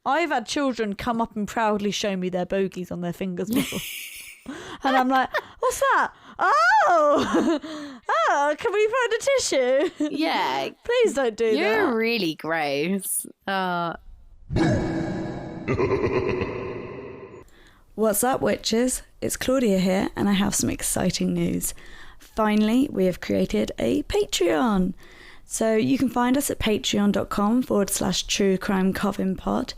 I've had children come up and proudly show me their bogies on their fingers before. And I'm like, what's that? Oh, can we find a tissue? Yeah. Please don't do that. You're really gross. What's up, witches? It's Claudia here, and I have some exciting news. Finally, we have created a Patreon. So you can find us at patreon.com/truecrimecovenpod.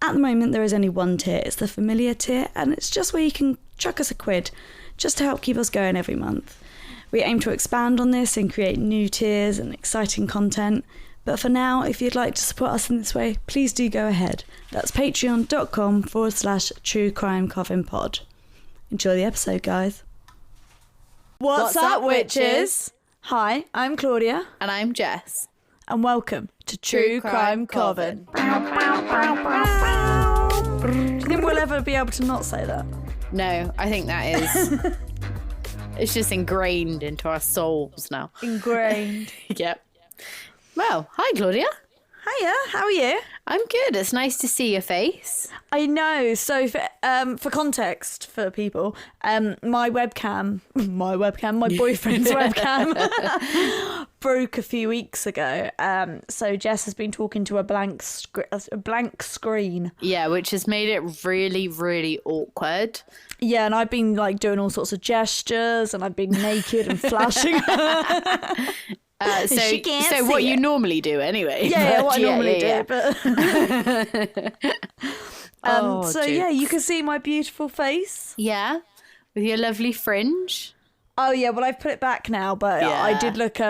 At the moment, there is only one tier. It's the familiar tier, and it's just where you can chuck us £1 just to help keep us going every month. We aim to expand on this and create new tiers and exciting content. But for now, if you'd like to support us in this way, please do go ahead. That's patreon.com/truecrimecovenpod. Enjoy the episode, guys. What's up, witches? Hi, I'm Claudia. And I'm Jess. And welcome to True Crime Coven. Do you think we'll ever be able to not say that? No, I think that is... it's just ingrained into our souls now. Ingrained. Yep. Well, hi Claudia. Hiya, how are you? I'm good. It's nice to see your face. I know. So for context for people, my boyfriend's webcam broke a few weeks ago. So Jess has been talking to a blank screen. Yeah, which has made it really, really awkward. Yeah, and I've been like doing all sorts of gestures, and I've been naked and flashing. So what you normally do anyway. Yeah, what I normally do. But yeah, you can see my beautiful face. Yeah, with your lovely fringe. Oh yeah, well I've put it back now, but Yeah. I did look.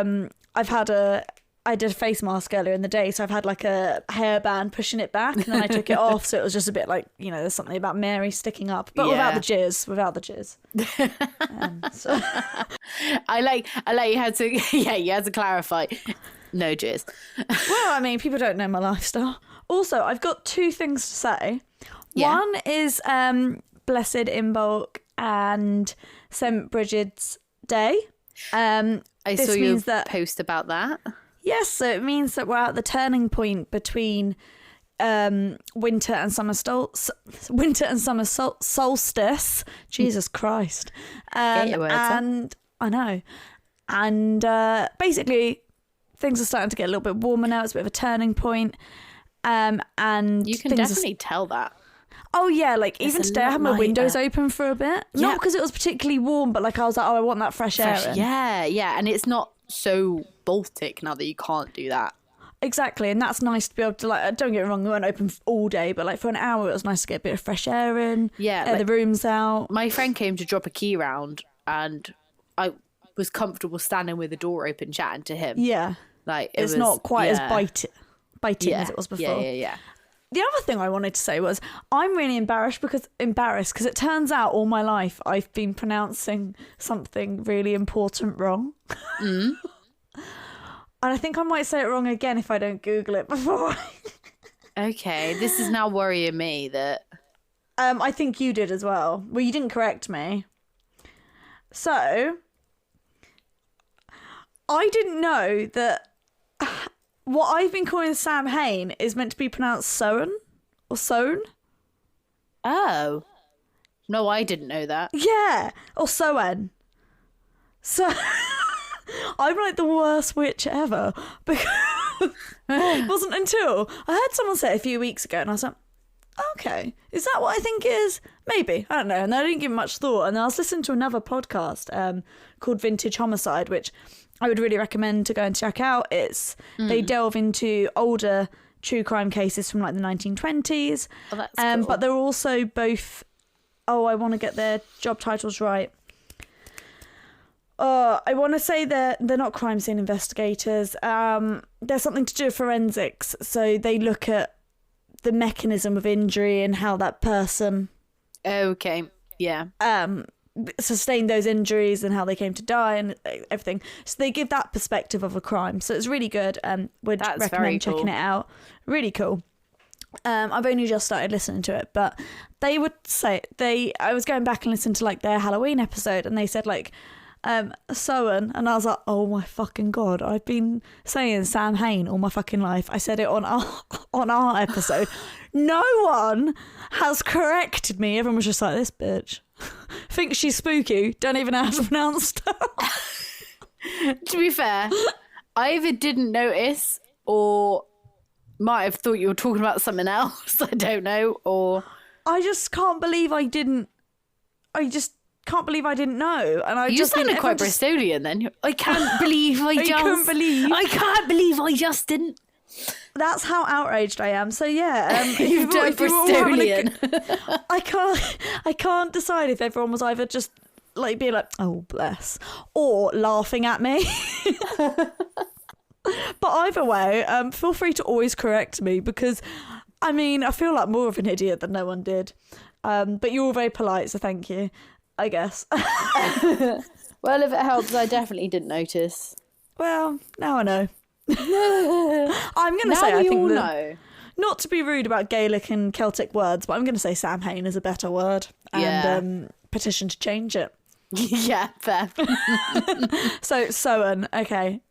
I did a face mask earlier in the day, so I've had like a hairband pushing it back, and then I took it off, so it was just a bit like, you know, there's something about Mary sticking up, but without the jizz. So. I like you had to you had to clarify. No jizz. Well, I mean, people don't know my lifestyle. Also, I've got two things to say. Yeah. One is Blessed Imbolc and St. Bridget's Day. I saw your post about that. Yes, so it means that we're at the turning point between winter and summer solstice. Jesus Christ. Get your words and I know. And basically, things are starting to get a little bit warmer now. It's a bit of a turning point. And you can definitely tell that. Oh yeah, like even today I had my windows open for a bit. Yeah. Not because it was particularly warm, but like I was like, oh, I want that fresh air in. Yeah, and it's not so Baltic now that you can't do that. Exactly, and that's nice to be able to, like, don't get me wrong, we weren't open all day, but like for an hour it was nice to get a bit of fresh air in. Yeah, air the rooms out. My friend came to drop a key round, and I was comfortable standing with the door open chatting to him. Yeah, like it's not quite as biting as it was before. Yeah. The other thing I wanted to say was I'm really embarrassed because it turns out all my life I've been pronouncing something really important wrong. And I think I might say it wrong again if I don't Google it before. Okay, this is now worrying me that... I think you did as well. Well, you didn't correct me. So, I didn't know that... What I've been calling Sam Hain is meant to be pronounced Soan or Soan. Oh. No, I didn't know that. Yeah, or Soen. So I'm like the worst witch ever because it wasn't until I heard someone say it a few weeks ago and I was like, okay, is that what I think it is? Maybe, I don't know. And I didn't give it much thought. And I was listening to another podcast called Vintage Homicide, which I would really recommend to go and check out. They delve into older true crime cases from like the 1920s. Oh, that's cool. But they're also both... Oh, I want to get their job titles right. I want to say they're not crime scene investigators. There's something to do with forensics. So they look at the mechanism of injury and how that person... Okay, yeah. Sustained those injuries and how they came to die and everything. So they give that perspective of a crime. So it's really good. Would recommend checking it out. Really cool. I've only just started listening to it, but they would say I was going back and listening to like their Halloween episode, and they said like Sowen, and I was like, oh my fucking God, I've been saying Sam Hain all my fucking life. I said it on our episode. No one has corrected me. Everyone was just like, this bitch thinks she's spooky, don't even know how to pronounce stuff. To be fair, I either didn't notice or might have thought you were talking about something else. I don't know. Or I just can't believe I didn't. I just can't believe I didn't know. And you sounded quite Bristolian then. I can't believe I can't believe I just didn't. That's how outraged I am. So yeah, You've done Bristolian. I can't decide if everyone was either just like being like, oh bless, or laughing at me. But either way, feel free to always correct me, because I mean, I feel like more of an idiot than no one did. But you're all very polite, so thank you, I guess. Well, if it helps, I definitely didn't notice. Well, now I know. I'm going to say, I think know. Not to be rude about Gaelic and Celtic words, but I'm going to say Sam Hain is a better word, and petition to change it. Yeah, fair. So, Sowen, okay.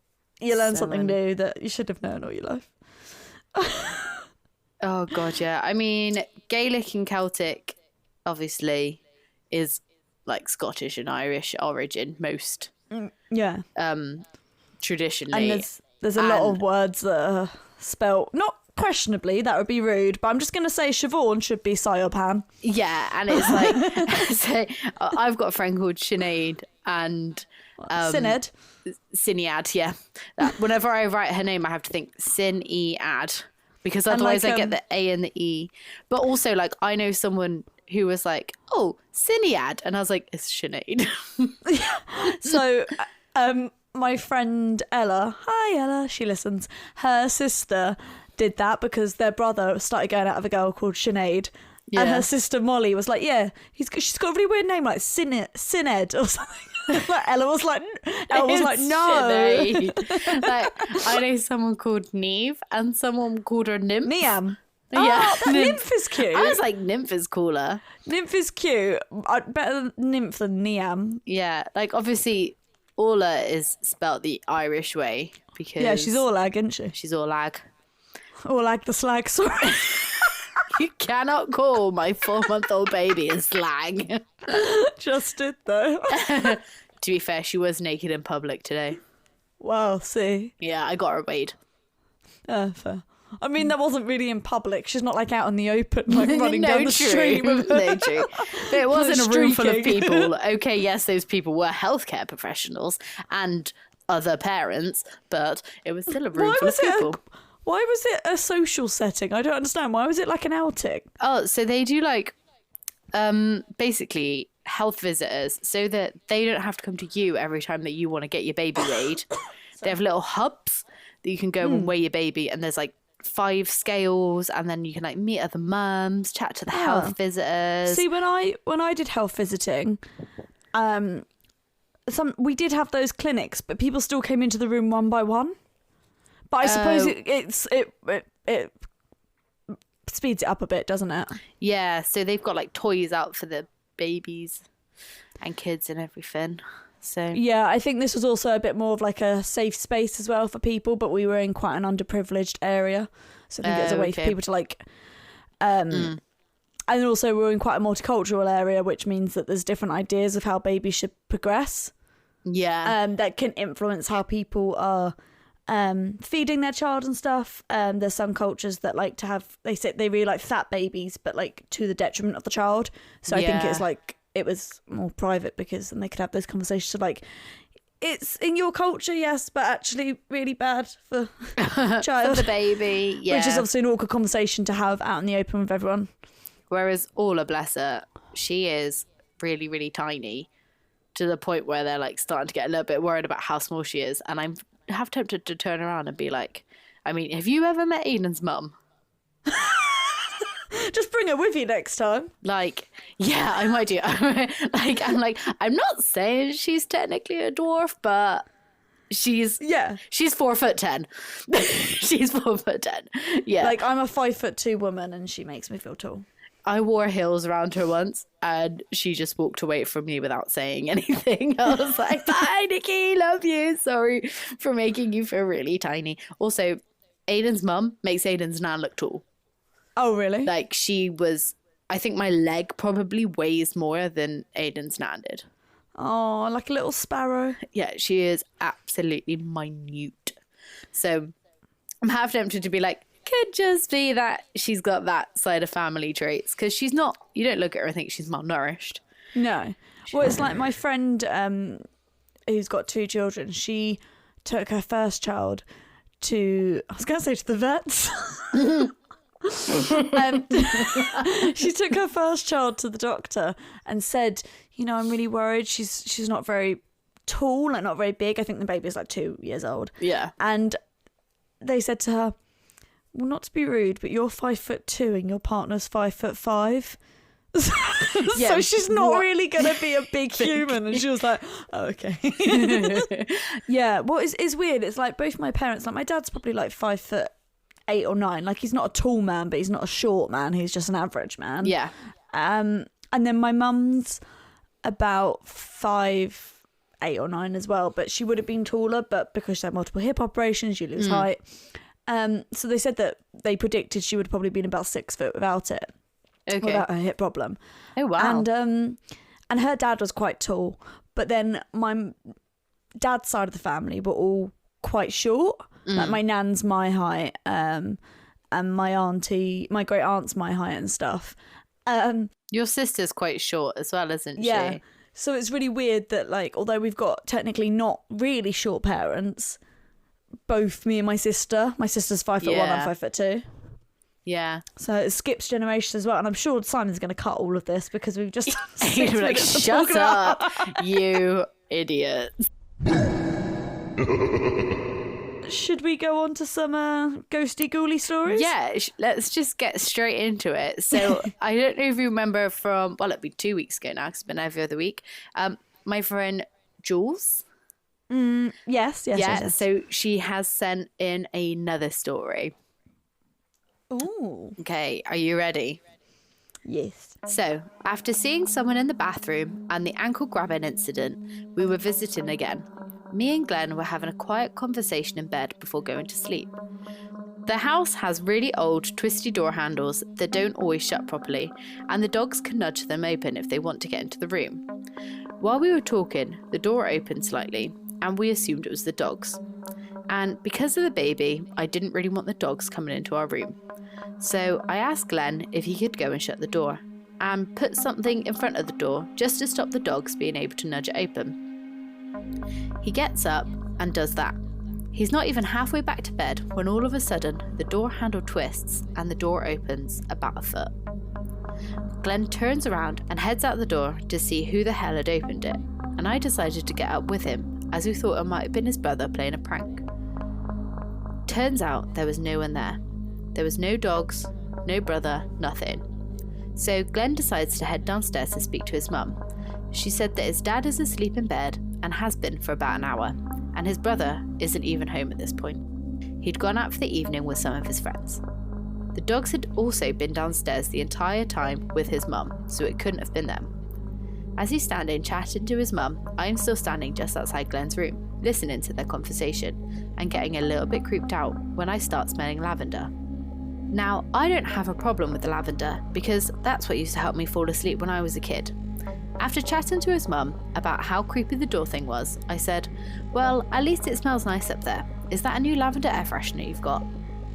You learn something new that you should have known all your life. Oh, God, yeah. I mean, Gaelic and Celtic, obviously, is like Scottish and Irish origin, most. Yeah. Traditionally. And there's a lot of words that are spelt, not questionably, that would be rude, but I'm just going to say Siobhan should be Siopan. Yeah, and it's like, so I've got a friend called Sinead and... Sinead, yeah. Whenever I write her name, I have to think Sin-E-Ad, because otherwise I get the A and the E. But also, like, I know someone who was like, oh, Sinead, and I was like, it's Sinead. So, my friend Ella, hi Ella, she listens, her sister did that because their brother started going out with a girl called Sinead. Yeah. And her sister Molly was like, yeah, she's got a really weird name, like Sined or something. Like Ella was like, no. Like, I know someone called Neve and someone called her Nymph. Niam. Yeah. Oh, that Nymph is cute. I was like, Nymph is cooler. Nymph is cute. Better Nymph than Niam. Yeah, like obviously Orla is spelt the Irish way because... Yeah, she's Orlag, isn't she? She's Orlag. Orlag the slag, sorry. You cannot call my 4-month-old baby a slag. Just did though. To be fair, she was naked in public today. Wow, see. Yeah, I got her weighed. Fair. I mean, that wasn't really in public. She's not like out in the open, like running down the street. No, true. But it wasn't a room full of people. Okay, yes, those people were healthcare professionals and other parents, but it was still a room full of people. Why was it a social setting? I don't understand. Why was it like an outing? Oh, so they do like, basically health visitors so that they don't have to come to you every time that you want to get your baby weighed. They have little hubs that you can go and weigh your baby, and there's like 5 scales, and then you can like meet other mums, chat to the health visitors. See, when I did health visiting, we did have those clinics, but people still came into the room one by one. But I suppose it speeds it up a bit, doesn't it? Yeah, so they've got like toys out for the babies and kids and everything. So yeah, I think this was also a bit more of like a safe space as well for people, but we were in quite an underprivileged area, so I think it's a way for people to like and also we're in quite a multicultural area, which means that there's different ideas of how babies should progress. Yeah. That can influence how people are feeding their child and stuff. There's some cultures that like to have, they really like fat babies, but like to the detriment of the child. So I think it's like, it was more private because then they could have those conversations. So like, it's in your culture, yes, but actually really bad for child. For the baby, yeah. Which is obviously an awkward conversation to have out in the open with everyone. Whereas Orla, bless her, she is really, really tiny to the point where they're like starting to get a little bit worried about how small she is. And I'm half tempted to turn around and be like, I mean, have you ever met Aiden's mum? Just bring her with you next time. Like, yeah, I might do. I'm not saying she's technically a dwarf, but she's 4'10". She's 4'10". Yeah. Like, I'm a 5'2" woman and she makes me feel tall. I wore heels around her once and she just walked away from me without saying anything. I was like, bye, Nikki, love you. Sorry for making you feel really tiny. Also, Aiden's mum makes Aiden's nan look tall. Oh, really? Like, I think my leg probably weighs more than Aiden's nan did. Oh, like a little sparrow. Yeah, she is absolutely minute. So I'm half tempted to be like, could just be that she's got that side of family traits, because she's not, you don't look at her and think she's malnourished. No. Well, it's like my friend who's got 2 children. She took her first child to the vets. She took her first child to the doctor and said, you know, I'm really worried. She's not very tall, like not very big. I think the baby's like 2 years old. Yeah. And they said to her, well, not to be rude, but you're 5'2" and your partner's 5'5". Yeah, so she's not really going to be a big human. And she was like, oh, okay. Yeah, well, it's weird. It's like both my parents, like my dad's probably like 5'8" or 9". Like he's not a tall man, but he's not a short man. He's just an average man. Yeah. And then my mum's about 5'8" or 9" as well, but she would have been taller, but because she had multiple hip operations, you lose height. So they said that they predicted she would have probably been about 6 foot without it. Okay. Without her hip problem. Oh, wow. And her dad was quite tall, but then my dad's side of the family were all quite short. Like my nan's my height, and my great aunt's my height and stuff. Your sister's quite short as well, isn't yeah. she? So it's really weird that, like, although we've got technically not really short parents, both me and my sister's 5'1", I'm 5'2". Yeah. So it skips generations as well, and I'm sure Simon's going to cut all of this because we've just You're like, shut up, you idiot. Should we go on to some ghosty ghouly stories? Yeah, let's just get straight into it. So I don't know if you remember from, well, it'd be 2 weeks ago now, 'cause it's been every other week. My friend Jules. Yes. So she has sent in another story. Ooh. Okay, are you ready? Yes. So, after seeing someone in the bathroom and the ankle grabbing incident, we were visiting again. Me and Glenn were having a quiet conversation in bed before going to sleep. The house has really old, twisty door handles that don't always shut properly, and the dogs can nudge them open if they want to get into the room. While we were talking, the door opened slightly, and we assumed it was the dogs. And because of the baby, I didn't really want the dogs coming into our room. So I asked Glenn if he could go and shut the door, and put something in front of the door just to stop the dogs being able to nudge it open. He gets up and does that. He's not even halfway back to bed when all of a sudden the door handle twists and the door opens about a foot. Glenn turns around and heads out the door to see who the hell had opened it, and I decided to get up with him as we thought it might have been his brother playing a prank. Turns out there was no one there. There was no dogs, no brother, nothing. So Glenn decides to head downstairs to speak to his mum. She said that his dad is asleep in bed and has been for about an hour, and his brother isn't even home at this point. He'd gone out for the evening with some of his friends. The dogs had also been downstairs the entire time with his mum, so it couldn't have been them. As he's standing chatting to his mum, I'm still standing just outside Glenn's room, listening to their conversation, and getting a little bit creeped out when I start smelling lavender. Now, I don't have a problem with the lavender, because that's what used to help me fall asleep when I was a kid. After chatting to his mum about how creepy the door thing was, I said, well, at least it smells nice up there. Is that a new lavender air freshener you've got?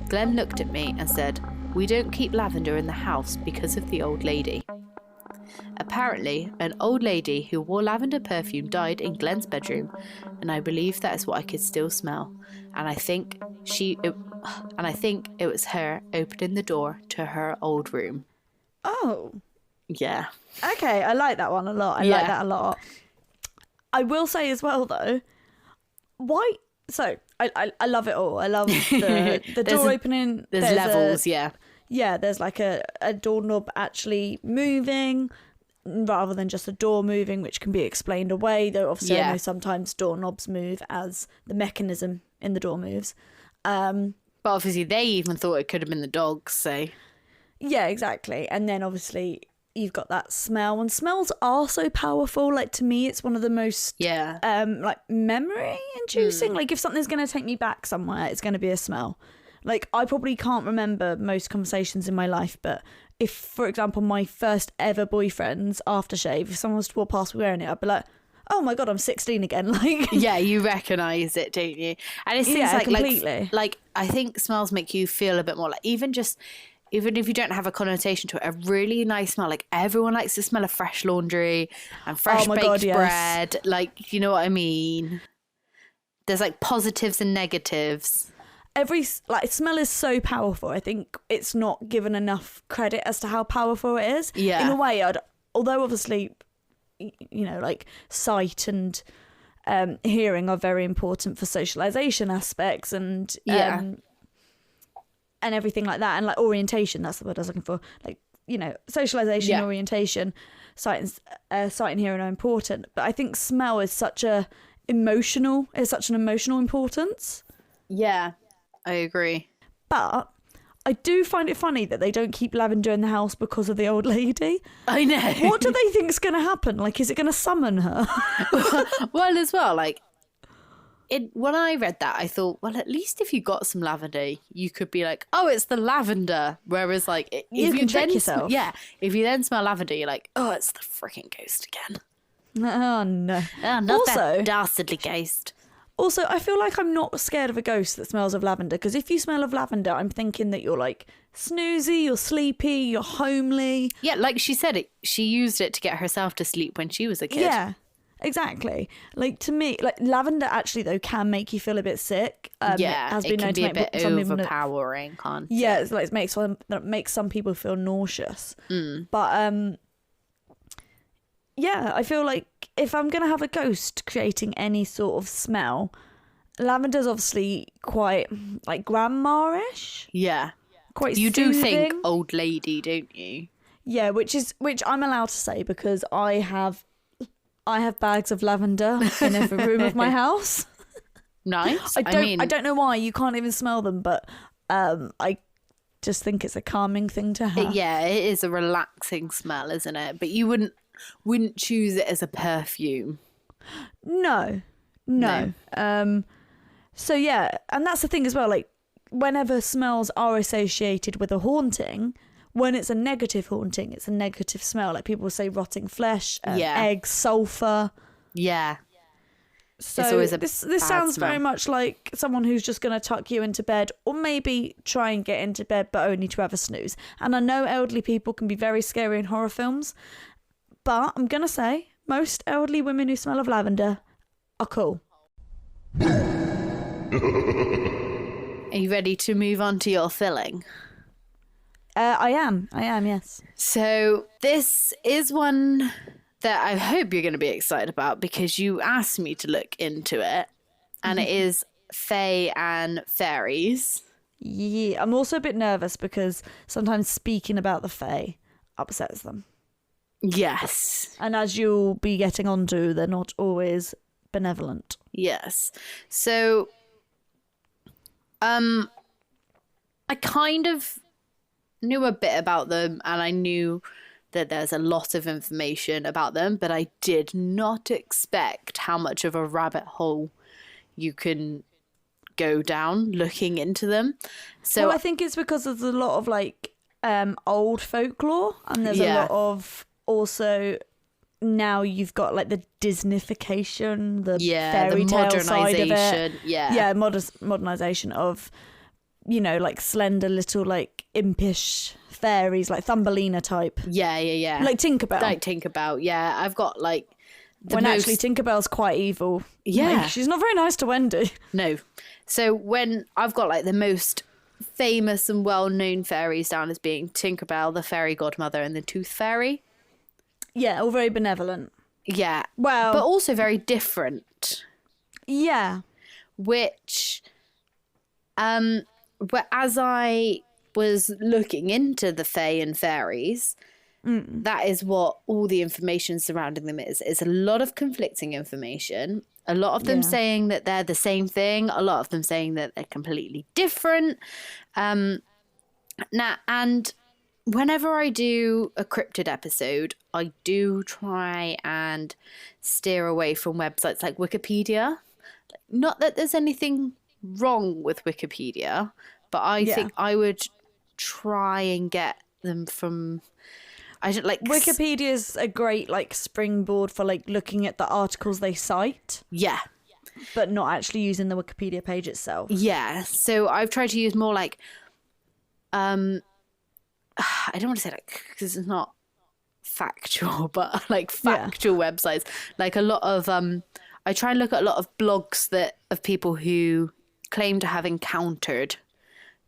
Glenn looked at me and said, we don't keep lavender in the house because of the old lady. Apparently, an old lady who wore lavender perfume died in Glenn's bedroom, and I believe that is what I could still smell. And I think it was her opening the door to her old room. Oh. Yeah. Okay, I like that one a lot. I like that a lot. I will say as well, though, why... So, I love it all. I love the door opening. There's levels, yeah. Yeah, there's like a doorknob actually moving rather than just a door moving, which can be explained away. Though obviously I know sometimes doorknobs move as the mechanism in the door moves. But obviously they even thought it could have been the dogs, so... Yeah, exactly. And then obviously you've got that smell, and smells are so powerful. Like, to me, it's one of the most like memory inducing. Like, if something's going to take me back somewhere, it's going to be a smell. Like, I probably can't remember most conversations in my life, but if, for example, my first ever boyfriend's aftershave, if someone was to walk past me wearing it, I'd be like, oh my God, I'm 16 again. Like, yeah, you recognise it, don't you? And it's things completely. Like I think smells make you feel a bit more like, even if you don't have a connotation to it, a really nice smell. Like, everyone likes the smell of fresh laundry and fresh baked bread. Like, you know what I mean? There's like positives and negatives. Smell is so powerful. I think it's not given enough credit as to how powerful it is. Yeah. In a way, although obviously, you know, like sight and hearing are very important for socialization aspects and and everything like that, and like orientation, that's the word I was looking for. Like, you know, socialization, orientation, sight and hearing are important. But I think smell is such an emotional importance. Yeah, I agree. But I do find it funny that they don't keep lavender in the house because of the old lady. I know. What do they think's going to happen? Like, is it going to summon her? Well, as well, like, when I read that, I thought, well, at least if you got some lavender, you could be like, oh, it's the lavender. Whereas, like, if you can trick yourself. If you then smell lavender, you're like, oh, it's the freaking ghost again. Oh, no. Oh, not that dastardly ghost. Also, I feel like I'm not scared of a ghost that smells of lavender, because if you smell of lavender, I'm thinking that you're like snoozy, you're sleepy, you're homely. Yeah, like she said, she used it to get herself to sleep when she was a kid. Yeah, exactly. Like, to me, like, lavender actually though can make you feel a bit sick. It has been known to be a bit overpowering, can't it? Yeah, it's like it makes some people feel nauseous. But yeah, I feel like if I'm going to have a ghost creating any sort of smell, lavender's obviously quite, like, grandma-ish. Yeah. Quite You soothing. do think old lady, don't you? Yeah, which I'm allowed to say, because I have bags of lavender in every room of my house. Nice. I don't know why. You can't even smell them, but I just think it's a calming thing to have. It is a relaxing smell, isn't it? But you wouldn't choose it as a perfume. No. So yeah, and that's the thing as well, like, whenever smells are associated with a haunting, when it's a negative haunting, it's a negative smell. Like, people say rotting flesh, eggs, sulfur. Yeah. So it's always this sounds smell. very much like someone who's just going to tuck you into bed, or maybe try and get into bed, but only to have a snooze. And I know elderly people can be very scary in horror films, but I'm going to say most elderly women who smell of lavender are cool. Are you ready to move on to your filling? I am, yes. So this is one that I hope you're going to be excited about, because you asked me to look into it, and it is Fae and Fairies. Yeah, I'm also a bit nervous because sometimes speaking about the Fae upsets them. Yes. And as you'll be getting onto, they're not always benevolent. Yes. So, I kind of knew a bit about them, and I knew that there's a lot of information about them, but I did not expect how much of a rabbit hole you can go down looking into them. So, well, I think it's because there's a lot of, like, old folklore, and there's a lot of, also, now you've got, like, the Disneyfication, the fairy tale side of it. Modernization of, you know, like, slender little, like, impish fairies, like Thumbelina type. Yeah. Like Tinkerbell. I've got, like, actually Tinkerbell's quite evil. Yeah. Like, she's not very nice to Wendy. No. So when I've got, like, the most famous and well-known fairies down as being Tinkerbell, the fairy godmother, and the Tooth Fairy. Yeah, all very benevolent. Yeah. Well, but also very different. Yeah. Which, as I was looking into the Fae and Fairies, that is what all the information surrounding them is. It's a lot of conflicting information. A lot of them saying that they're the same thing. A lot of them saying that they're completely different. And whenever I do a cryptid episode, I do try and steer away from websites like Wikipedia. Not that there's anything wrong with Wikipedia, but I think I would try and get them from... I don't like... Wikipedia is a great like springboard for like looking at the articles they cite. Yeah. But not actually using the Wikipedia page itself. Yeah. So I've tried to use more like... I don't want to say like... because it's not factual, but like factual websites. Like a lot of... I try and look at a lot of blogs of people who claim to have encountered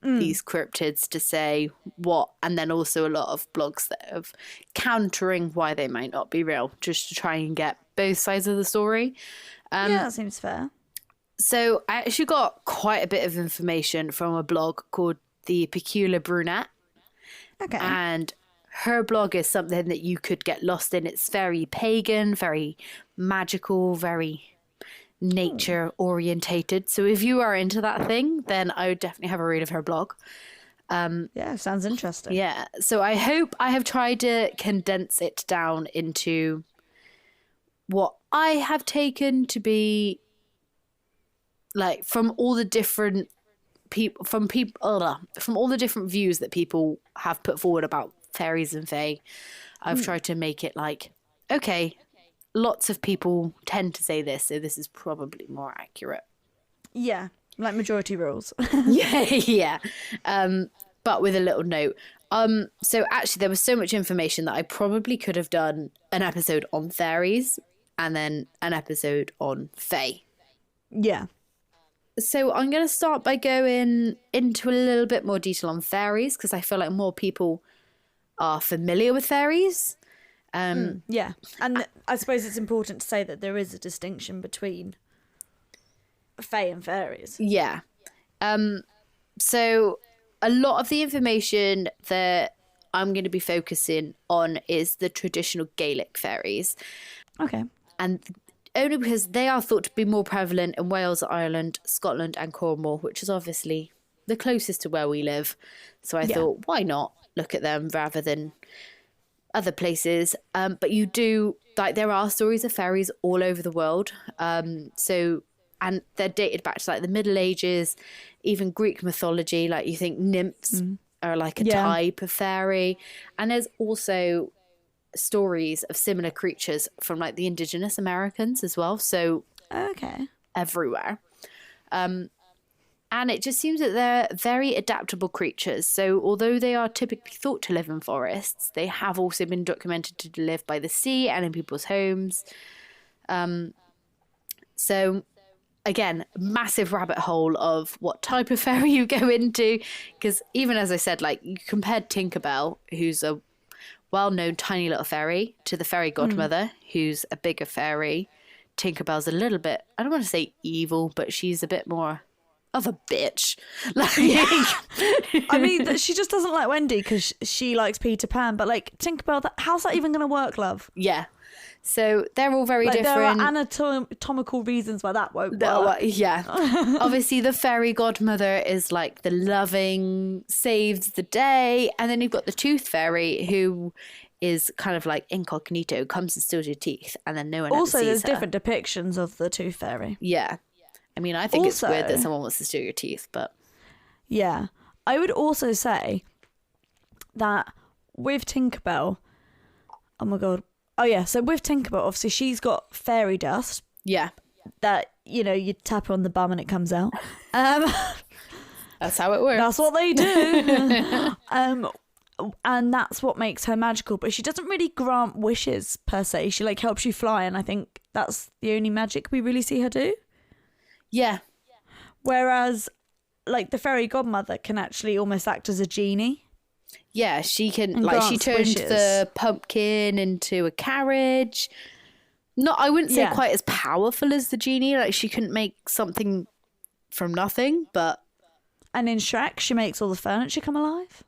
these cryptids to say what, and then also a lot of blogs that have countering why they might not be real, just to try and get both sides of the story. That seems fair. So I actually got quite a bit of information from a blog called The Peculiar Brunette. Okay. And her blog is something that you could get lost in. It's very pagan, very magical, very nature orientated. So if you are into that thing, then I would definitely have a read of her blog. Yeah, sounds interesting. Yeah. So I hope I have tried to condense it down into what I have taken to be like from all the different from all the different views that people have put forward about fairies and fae. I've tried to make it like, okay, lots of people tend to say this, so this is probably more accurate. Yeah, like majority rules. yeah. But with a little note. So actually there was so much information that I probably could have done an episode on fairies and then an episode on fae. Yeah. So I'm going to start by going into a little bit more detail on fairies, because I feel like more people are familiar with fairies. Yeah, and I suppose it's important to say that there is a distinction between fae and fairies. Yeah. So a lot of the information that I'm going to be focusing on is the traditional Gaelic fairies. Okay. And only because they are thought to be more prevalent in Wales, Ireland, Scotland and Cornwall, which is obviously the closest to where we live. So I thought, why not look at them rather than other places? But you do, like, there are stories of fairies all over the world. And they're dated back to like the Middle Ages, even Greek mythology. Like you think nymphs are like a type of fairy. And there's also stories of similar creatures from like the indigenous Americans as well. So everywhere. And it just seems that they're very adaptable creatures. So although they are typically thought to live in forests, they have also been documented to live by the sea and in people's homes. So again, massive rabbit hole of what type of fairy you go into. Because even as I said, like you compared Tinkerbell, who's a well-known tiny little fairy, to the fairy godmother, who's a bigger fairy. Tinkerbell's a little bit, I don't want to say evil, but she's a bit more of a bitch. Like, I mean, she just doesn't like Wendy because she likes Peter Pan. But like Tinkerbell, how's that even going to work, love? Yeah. So they're all very different. There are anatomical reasons why that won't work. Yeah. Obviously, the fairy godmother is like the loving, saves the day. And then you've got the tooth fairy, who is kind of like incognito, comes and steals your teeth, and then no one ever sees her. Also, there's different depictions of the tooth fairy. Yeah. I mean, I think it's weird that someone wants to steal your teeth, but... Yeah. I would also say that with Tinkerbell... Oh, my God. Oh, yeah. So with Tinkerbell, obviously, she's got fairy dust. Yeah. That, you know, you tap her on the bum and it comes out. That's how it works. That's what they do. And that's what makes her magical. But she doesn't really grant wishes, per se. She, like, helps you fly. And I think that's the only magic we really see her do. Yeah. Whereas, like, the fairy godmother can actually almost act as a genie. Yeah, she can, and like, she turned wishes. the pumpkin into a carriage. I wouldn't say quite as powerful as the genie. Like, she couldn't make something from nothing, but... And in Shrek, she makes all the furniture come alive.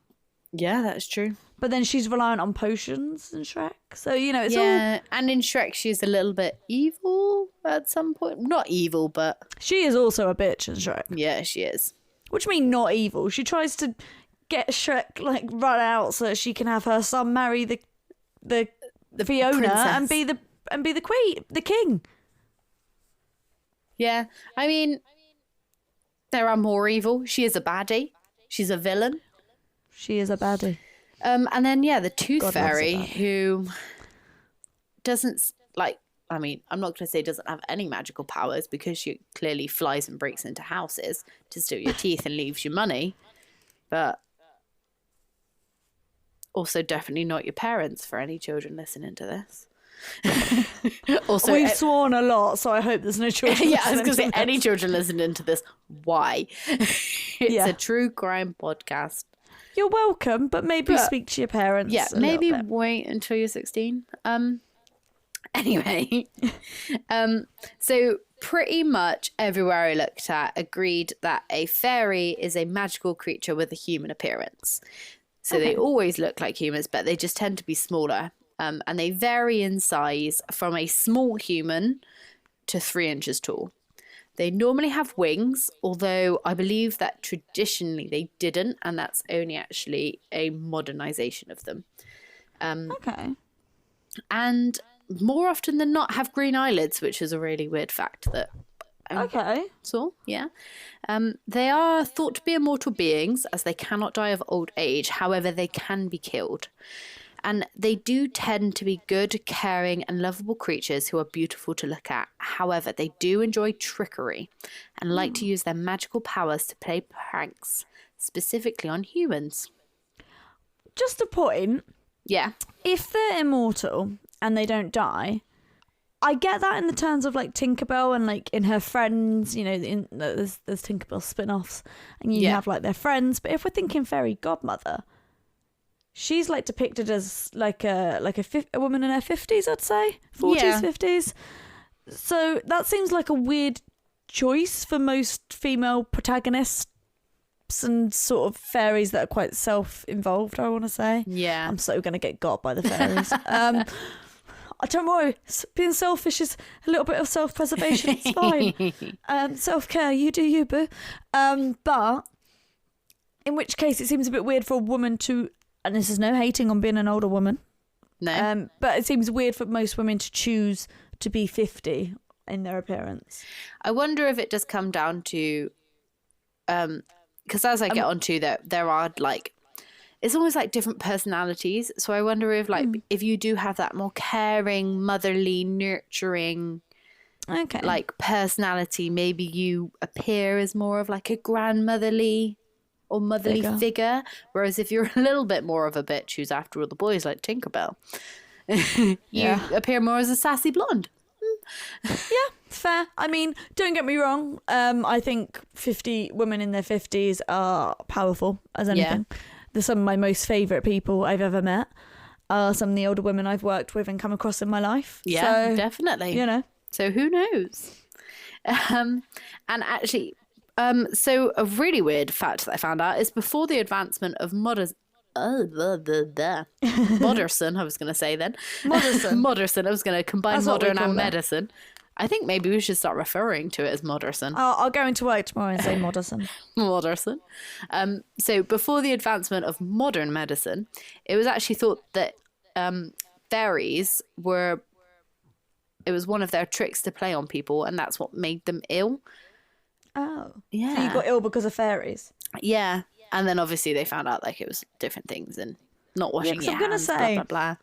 Yeah, that's true. But then she's reliant on potions in Shrek. So, you know, it's all... Yeah, and in Shrek, she's a little bit evil at some point. Not evil, but... She is also a bitch in Shrek. Yeah, she is. What do you mean not evil? She tries to get Shrek like run out so that she can have her son marry the Fiona princess. and be the queen, the king. Yeah, I mean, there are more evil. She is a baddie. She's a villain. She is a baddie. And then the Tooth God loves a Fairy, baddie. who doesn't like. I mean, I'm not going to say doesn't have any magical powers because she clearly flies and breaks into houses to steal your teeth and leaves you money, but also definitely not your parents for any children listening to this. Also, We've sworn a lot, so I hope there's no children. yeah, I was going to listening say any children listening to this, why? It's a true crime podcast. You're welcome, but maybe speak to your parents. Yeah, a maybe little bit. wait until you're 16. Anyway, so pretty much everywhere I looked at agreed that a fairy is a magical creature with a human appearance. So they always look like humans, but they just tend to be smaller. And they vary in size from a small human to 3 inches tall. They normally have wings, although I believe that traditionally they didn't, and that's only actually a modernization of them. Okay. And more often than not have green eyelids, which is a really weird fact that Okay. saw. Yeah. They are thought to be immortal beings as they cannot die of old age. However, they can be killed. And they do tend to be good, caring and lovable creatures who are beautiful to look at. However, they do enjoy trickery and like to use their magical powers to play pranks, specifically on humans. Just a point. Yeah. If they're immortal and they don't die, I get that in the terms of like Tinkerbell and like in her friends, you know, there's Tinkerbell spin-offs and you have like their friends. But if we're thinking fairy godmother, she's like depicted as like a woman in her 50s, I'd say 40s, 50s. So that seems like a weird choice for most female protagonists and sort of fairies that are quite self-involved, I want to say. Yeah. I'm so going to get got by the fairies. Don't worry, being selfish is a little bit of self-preservation. It's fine. Self-care, you do you, boo. But in which case it seems a bit weird for a woman to, and this is no hating on being an older woman. No. But it seems weird for most women to choose to be 50 in their appearance. I wonder if it does come down to, because as I get onto that, there are like, it's almost like different personalities. So I wonder if like if you do have that more caring, motherly, nurturing, like personality, maybe you appear as more of like a grandmotherly or motherly figure. Whereas if you're a little bit more of a bitch who's after all the boys like Tinkerbell, you appear more as a sassy blonde. Yeah, fair. I mean, don't get me wrong. I think 50 women in their 50s are powerful as anything. They're some of my most favourite people I've ever met. Some of the older women I've worked with and come across in my life. Yeah, so, definitely. You know. So who knows? And actually, so a really weird fact that I found out is before the advancement of modernism, Moderson, I was going to say then. Moderson. I was going to combine That's what we modern call and it. medicine. I think maybe we should start referring to it as Moderson. I'll go into work tomorrow and say Moderson. Moderson. So before the advancement of modern medicine, it was actually thought that fairies were, it was one of their tricks to play on people, and that's what made them ill. Oh. Yeah. So you got ill because of fairies? Yeah. And then obviously they found out like it was different things and not washing your I'm gonna hands, say, blah, blah, blah.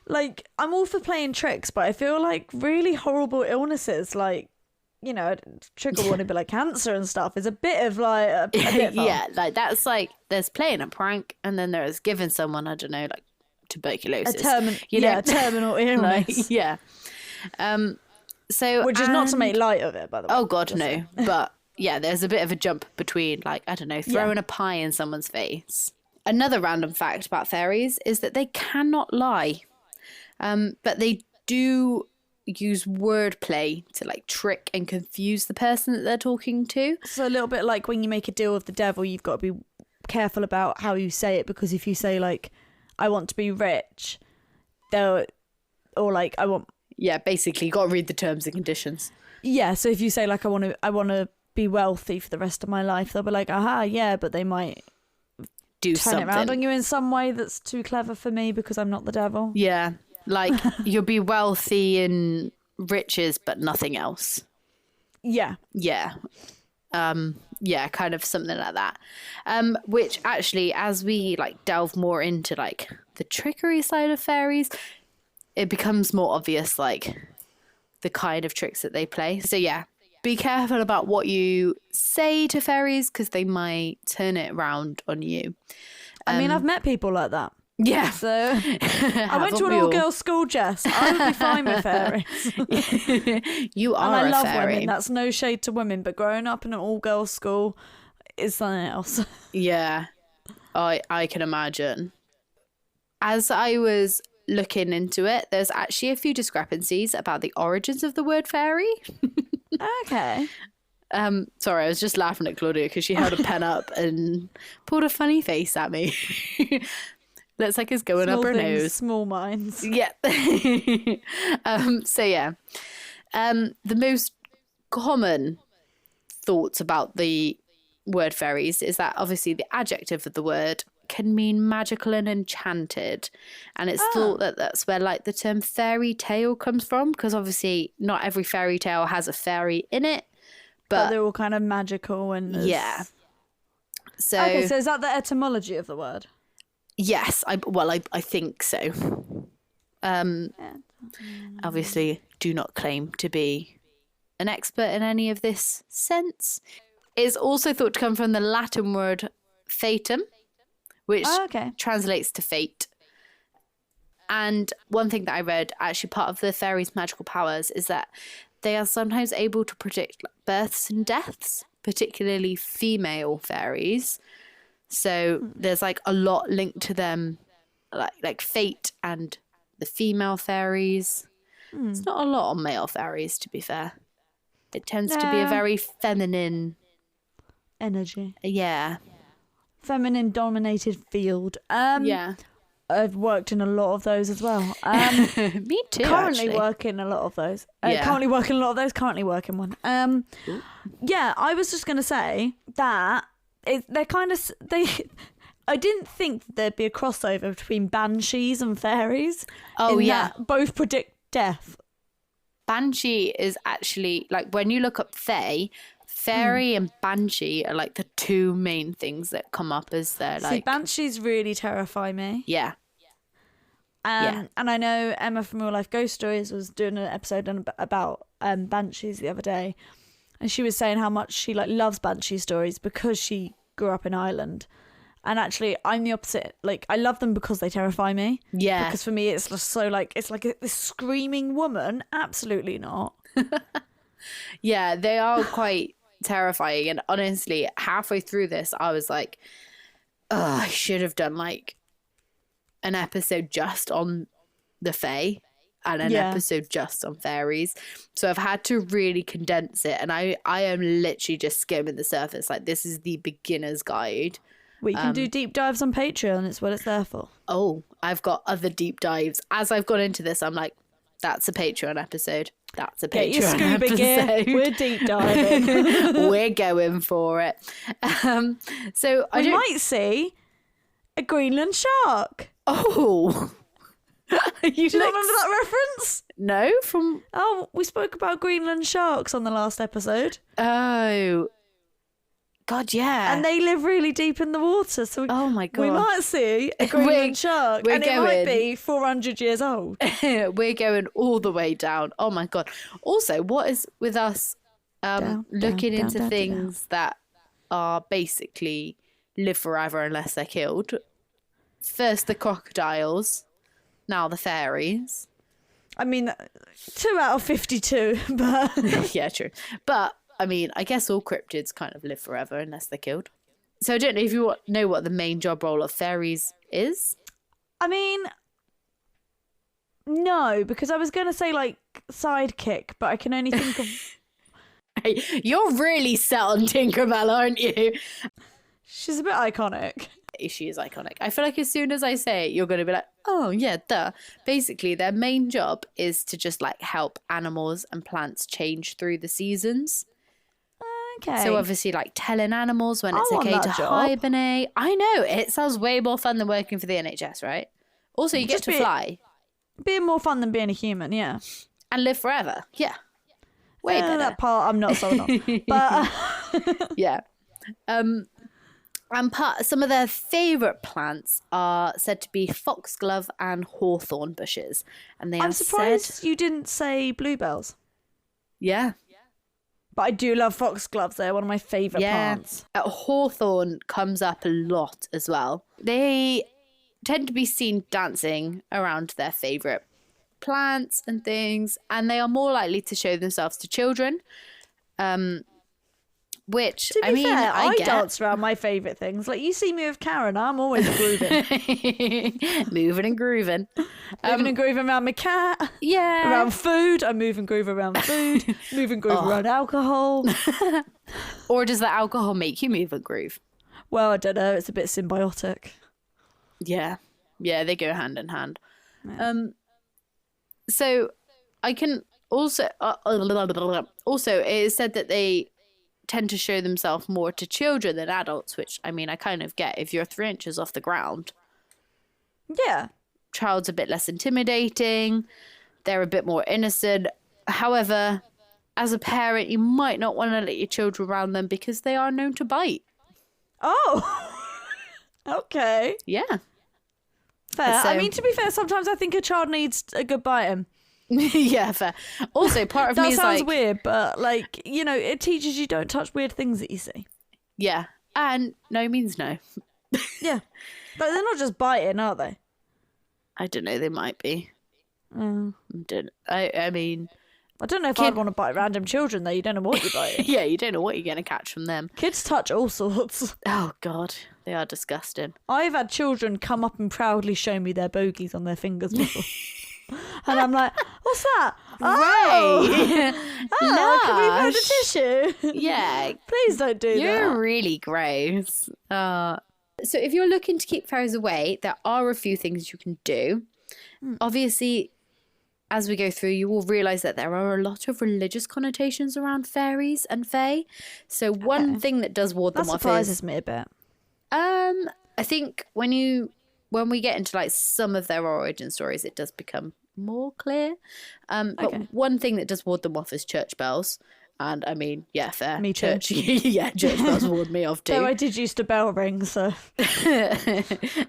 Like, I'm all for playing tricks, but I feel like really horrible illnesses, like, you know, trigger warning, but like cancer and stuff is a bit of like a bit fun. Yeah, like that's like there's playing a prank and then there's giving someone, I don't know, like tuberculosis. Terminal illness. Yeah. So which is not to make light of it, by the way. Oh God, no. But yeah, there's a bit of a jump between like, I don't know, throwing a pie in someone's face. Another random fact about fairies is that they cannot lie. But they do use wordplay to like trick and confuse the person that they're talking to. So a little bit like when you make a deal with the devil, you've got to be careful about how you say it, because if you say like, I want to be rich, they'll, or like, I want... Yeah, basically, you got to read the terms and conditions. Yeah, so if you say like, I want to be wealthy for the rest of my life, they'll be like, aha, yeah, but they might do turn something. it around on you in some way that's too clever for me because I'm not the devil. Yeah, like you'll be wealthy and riches, but nothing else. Yeah. Yeah. Yeah, kind of something like that. Which actually, as we like delve more into like the trickery side of fairies, it becomes more obvious like the kind of tricks that they play. So yeah, be careful about what you say to fairies because they might turn it around on you. I mean, I've met people like that. Yeah. So I went to an all-girls school, Jess. I would be fine with fairies. You are and I a love fairy. women. That's no shade to women, but growing up in an all-girls school is something else. Yeah, I can imagine. As I was looking into it, there's actually a few discrepancies about the origins of the word fairy. Okay. Sorry, I was just laughing at Claudia because she held a pen up and pulled a funny face at me. Looks like it's going Small up her things, nose. small minds. Yeah. So yeah. The most common thoughts about the word fairies is that obviously the adjective of the word can mean magical and enchanted, and it's thought that that's where like the term fairy tale comes from, because obviously not every fairy tale has a fairy in it, But they're all kind of magical and yeah. So okay, so is that the etymology of the word? yes, I think so. Obviously do not claim to be an expert in any of this sense. It's also thought to come from the Latin word fatum, which translates to fate. And one thing that I read, actually part of the fairies' magical powers, is that they are sometimes able to predict births and deaths, particularly female fairies. So there's like a lot linked to them, like fate and the female fairies. It's not a lot on male fairies, to be fair. It tends to be a very feminine energy. Yeah. Feminine dominated field. Yeah. I've worked in a lot of those as well. Me too. Currently working a lot of those. Currently working a lot of those. Currently working one. Yeah, I was just gonna say that they're kind of they. I didn't think there'd be a crossover between banshees and fairies. Oh yeah, that both predict death. Banshee is actually like when you look up fairy and banshee are like the two main things that come up as they're like. See, banshees really terrify me. Yeah. And I know Emma from Real Life Ghost Stories was doing an episode about banshees the other day, and she was saying how much she like loves banshee stories because she grew up in Ireland. And actually, I'm the opposite. Like, I love them because they terrify me. Yeah. Because for me, it's just so like it's like this screaming woman. Absolutely not. Yeah, they are quite terrifying. And honestly, halfway through this, I was like, oh, I should have done like an episode just on the fae and an episode just on fairies. So I've had to really condense it. And I am literally just skimming the surface. Like, this is the beginner's guide. We can do deep dives on Patreon. It's what it's there for. Oh, I've got other deep dives. As I've gone into this, I'm like, that's a Patreon episode. That's a Patreon Get your scuba episode. gear. We're deep diving. We're going for it. So we might see a Greenland shark. Oh. Do you not remember that reference? No, from... Oh, we spoke about Greenland sharks on the last episode. Oh. God, yeah. And they live really deep in the water. So oh my God. We might see a Greenland shark. And it might be 400 years old. We're going all the way down. Oh my God. Also, what is with us looking into things that are basically live forever unless they're killed? First the crocodiles, now the fairies. I mean, 2 out of 52, but... Yeah, true. But... I mean, I guess all cryptids kind of live forever unless they're killed. So I don't know if you know what the main job role of fairies is. I mean, no, because I was going to say, like, sidekick, but I can only think of... Hey, you're really set on Tinkerbell, aren't you? She's a bit iconic. She is iconic. I feel like as soon as I say it, you're going to be like, oh, yeah, duh. Basically, their main job is to just, like, help animals and plants change through the seasons. Okay. So obviously, like telling animals when I it's want okay that to job. hibernate. I know, it sounds way more fun than working for the NHS, right? Also, you get to fly Being more fun than being a human, yeah. and live forever. Yeah. Way better. That part I'm not sold on. But Yeah. And some of their favourite plants are said to be foxglove and hawthorn bushes. And they I'm are surprised said... you didn't say bluebells. Yeah. But I do love foxgloves. They're one of my favourite plants. Hawthorn comes up a lot as well. They tend to be seen dancing around their favourite plants and things, and they are more likely to show themselves to children. Which, To be fair, I get. dance around my favourite things. Like, you see me with Karen, I'm always grooving. Moving and grooving. Moving and grooving around my cat. Yeah. Around food. I move and groove around food. Move and groove around alcohol. Or does the alcohol make you move and groove? Well, I don't know. It's a bit symbiotic. Yeah. Yeah, they go hand in hand. Yeah. So I can also... also, it is said that they tend to show themselves more to children than adults, which, I mean, I kind of get. If you're 3 inches off the ground... Yeah. Child's a bit less intimidating. They're a bit more innocent. However, as a parent, you might not want to let your children around them because they are known to bite. Oh. Okay. Yeah. Fair. So- I mean, to be fair, sometimes I think a child needs a good biting. Yeah, fair. Also, part of That me is sounds like... weird, but, like, you know, it teaches you don't touch weird things that you see. Yeah. And no means no. Yeah. But they're not just biting, are they? I don't know, they might be. I mean... I don't know if I'd want to bite random children, though. You don't know what you're biting. Yeah, you don't know what you're going to catch from them. Kids touch all sorts. Oh, God. They are disgusting. I've had children come up and proudly show me their bogies on their fingers before. And I'm like, what's that? Right. Oh, can we find a Lush. tissue? Yeah. Please don't do You're that. really gross. So if you're looking to keep fairies away, there are a few things you can do. Obviously, as we go through, you will realise that there are a lot of religious connotations around fairies and fae. So one thing that does ward That them off surprises is... me a bit. I think when we get into like some of their origin stories, it does become more clear. But one thing that does ward them off is church bells. And I mean, yeah, fair. Me too. Church, yeah, church bells ward me off too. So I did used to bell ring, so...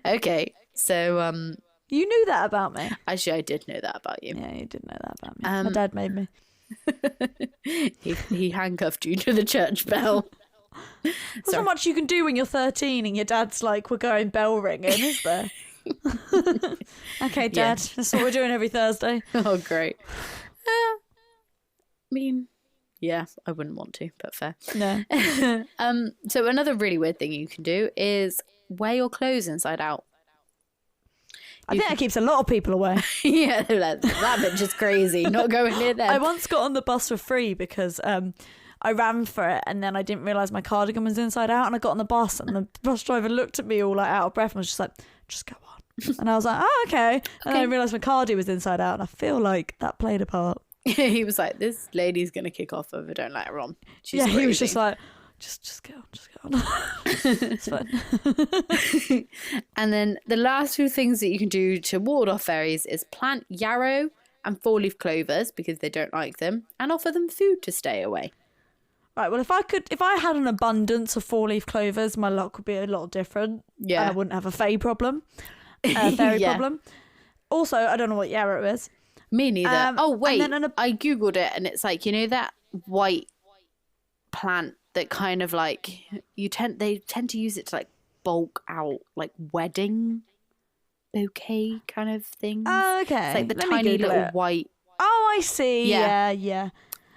Okay, so... You knew that about me. Actually, I did know that about you. Yeah, you did know that about me. My dad made me. He handcuffed you to the church bell. There's not much you can do when you're 13 and your dad's like, we're going bell ringing, is there? Okay, Dad, that's what we're doing every Thursday. Oh, great. I mean, yeah, I wouldn't want to, but fair. No. So another really weird thing you can do is wear your clothes inside out. I think that keeps a lot of people away. Yeah, they're like, that bitch is crazy. Not going near them. I once got on the bus for free because I ran for it and then I didn't realise my cardigan was inside out and I got on the bus and the bus driver looked at me all like out of breath and was just like, just go on. And I was like, oh, okay. And then I realised my cardi was inside out and I feel like that played a part. He was like, this lady's going to kick off if I don't let her on. She's yeah, crazy. he was just like, just go on. It's fine. And then the last few things that you can do to ward off fairies is plant yarrow and four-leaf clovers because they don't like them, and offer them food to stay away. Right, well, if I had an abundance of four-leaf clovers, my luck would be a lot different. Yeah. And I wouldn't have a fairy fairy Yeah. problem. Also, I don't know what yarrow is. Me neither. Oh, wait. and then I Googled it and it's like, you know that white plant that kind of like, they tend to use it to like bulk out like wedding bouquet kind of things. Oh, okay. It's like the Let me tiny Google little it. white. Oh, I see. Yeah. Yeah.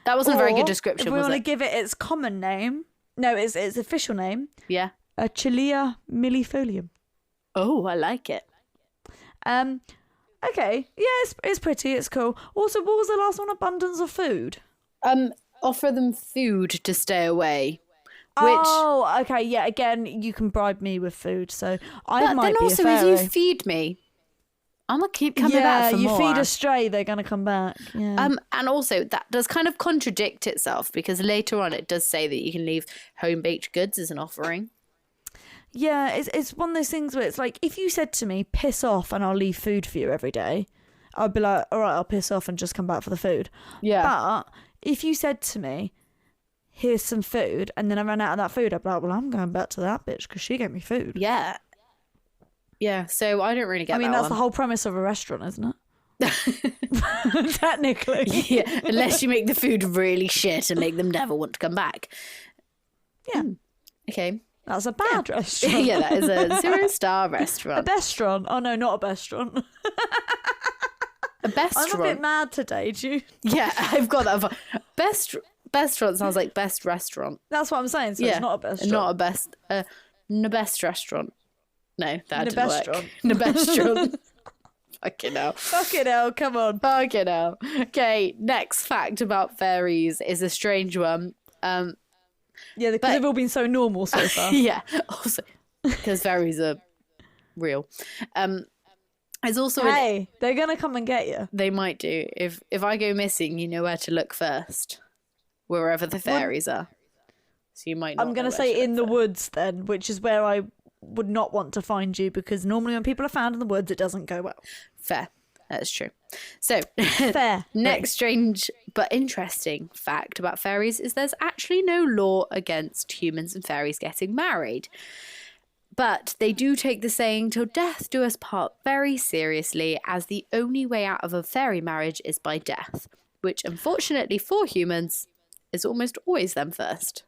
That wasn't a very Or, good description, if we was want to it? give it its common name, no, its official name, Yeah. Achillea millifolium. Oh, I like it. Okay. Yeah, it's pretty. It's cool. Also, what was the last one? Abundance of food. Offer them food to stay away. Which, Oh, okay. Yeah. Again, you can bribe me with food, so I but might then be also, a if fairy. you feed me, I'm gonna keep coming back for you more. feed a stray, they're gonna come back. Yeah. And also that does kind of contradict itself, because later on it does say that you can leave home baked goods as an offering. Yeah, it's one of those things where it's like, if you said to me, piss off and I'll leave food for you every day, I'd be like, all right, I'll piss off and just come back for the food. Yeah. But if you said to me, here's some food, and then I ran out of that food, I'd be like, well, I'm going back to that bitch because she gave me food. Yeah. Yeah, so I don't really get that. I mean, that's one. the whole premise of a restaurant, isn't it? Technically. Yeah, unless you make the food really shit and make them never want to come back. Yeah. Okay. That's a bad restaurant. Yeah, that is a 0-star restaurant. A bestaurant. Oh, no, not a bestaurant. A bestaurant. I'm a bit mad today, Jude. Yeah, I've got that. Bestaurant sounds like best restaurant. That's what I'm saying. So it's not a bestaurant. Not a best. Best restaurant. No, that didn't work. Nabestaurant. Fucking hell. Fucking hell, come on. Fucking hell. Okay, next fact about fairies is a strange one. Yeah, because they've all been so normal so far. Yeah, also because fairies are real. There's also they're gonna come and get you. they might do. If I go missing, you know where to look first, wherever the fairies are. So you might. Not I'm gonna know where say to in the look woods then, which is where I would not want to find you, because normally when people are found in the woods, it doesn't go well. first. Fair. That's true. So, Fair. next strange but interesting fact about fairies is there's actually no law against humans and fairies getting married. But they do take the saying, till death do us part, very seriously, as the only way out of a fairy marriage is by death, which unfortunately for humans is almost always them first.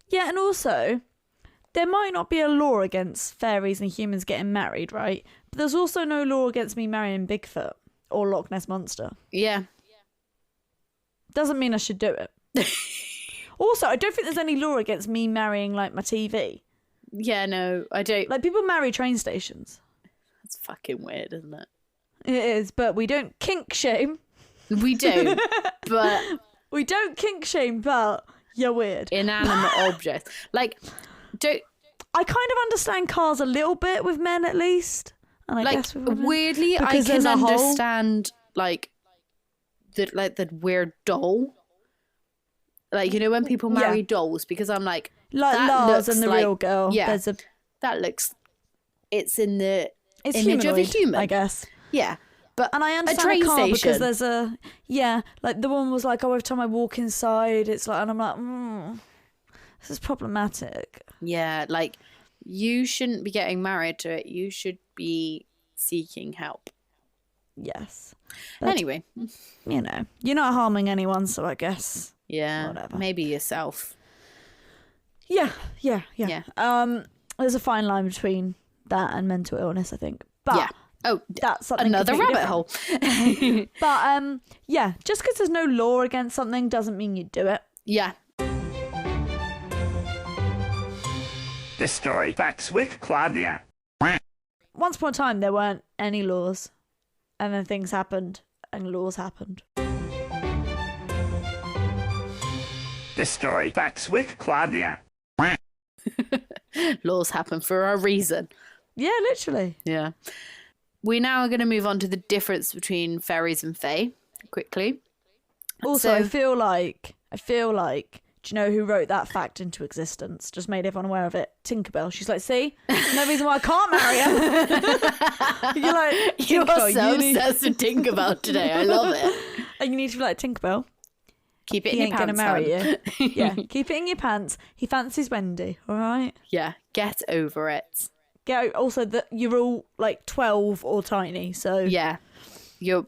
Yeah, and also, there might not be a law against fairies and humans getting married, right? But there's also no law against me marrying Bigfoot or Loch Ness Monster. Yeah. Doesn't mean I should do it. Also, I don't think there's any law against me marrying, like, my TV. Yeah, no, I don't. Like, people marry train stations. That's fucking weird, isn't it? It is, but we don't kink shame. We don't, but... We don't kink shame, but you're weird. Inanimate objects. Like, don't... I kind of understand cars a little bit with men, at least. And I guess with women. Weirdly, I Because can there's a hole. understand, like the weird doll. Like, you know, when people marry dolls, because I'm like... Like that Lars looks and the like, real girl. Yeah, There's a... that looks... It's in the It's image of a humanoid, human. I guess. Yeah. But And I understand train a car station. because there's a... Yeah, like the one was like, oh, every time I walk inside, it's like... And I'm like, this is problematic. Yeah, like, you shouldn't be getting married to it. You should be seeking help. Yes. But, Anyway. you know, you're not harming anyone, so I guess... Yeah, Whatever. maybe yourself. Yeah. Yeah. There's a fine line between that and mental illness, I think. But Yeah. Oh, that's something another completely rabbit different. hole. But yeah, just because there's no law against something doesn't mean you do it. Yeah. This story facts with Claudia. Once upon a time, there weren't any laws, and then things happened, and laws happened. This story facts with Claudia. Laws happen for a reason. Yeah, literally. Yeah. We now are going to move on to the difference between fairies and fae, quickly. Also, So- I feel like, do you know who wrote that fact into existence? Just made everyone aware of it. Tinkerbell. She's like, see, no reason why I can't marry her. You're like, You're Tinkerbell, so you need... obsessed with Tinkerbell today. I love it. And you need to be like, Tinkerbell, Keep it he in ain't your going to pants, marry hon. you. Yeah, keep it in your pants. He fancies Wendy, all right? Yeah, get over it. Also, that you're all like 12 or tiny, so Yeah. You're...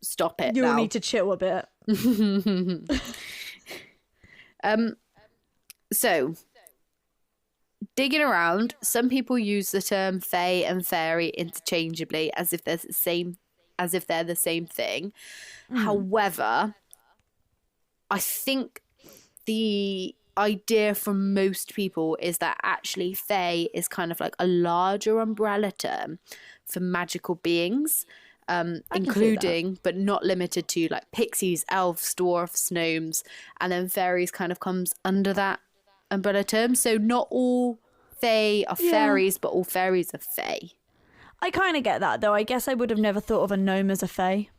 Stop it you now. all need to chill a bit. So, digging around, some people use the term fae and fairy interchangeably as if they're the same thing. However, I think the idea for most people is that actually fae is kind of like a larger umbrella term for magical beings, including but not limited to like pixies, elves, dwarfs, gnomes, and then fairies kind of comes under that umbrella term. So not all fae are fairies, but all fairies are fae. I kind of get that, though. I guess I would have never thought of a gnome as a fae.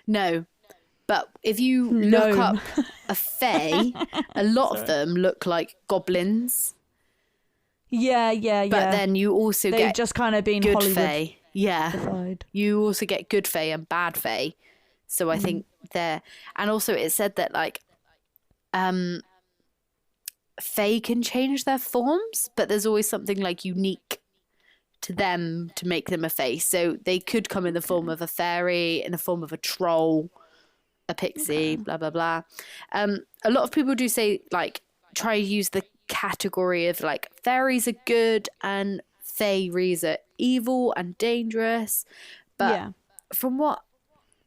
No. But if you Gnome. look up a fae, a lot of them look like goblins. Yeah. But then you also They've get just kind of been good Hollywood. fae. Yeah. Defied. You also get good fae and bad fae. So I think they're... And also it said that, like, fae can change their forms, but there's always something, like, unique to them to make them a fae. So they could come in the form of a fairy, in the form of a troll, a pixie, blah, blah, blah. A lot of people do say, like, try to use the category of, like, fairies are good and fairies are evil and dangerous. But from what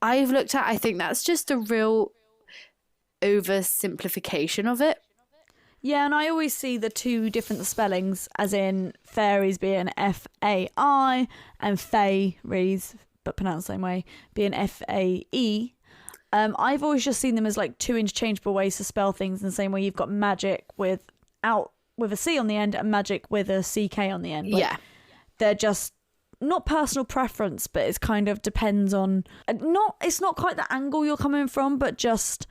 I've looked at, I think that's just a real oversimplification of it. Yeah, and I always see the two different spellings, as in fairies being F-A-I and fairies, but pronounced the same way, being F-A-E. I've always just seen them as like two interchangeable ways to spell things in the same way you've got magic with a C on the end and magic with a CK on the end. Like, they're just not personal preference, but it's kind of depends on it's not quite the angle you're coming from, but just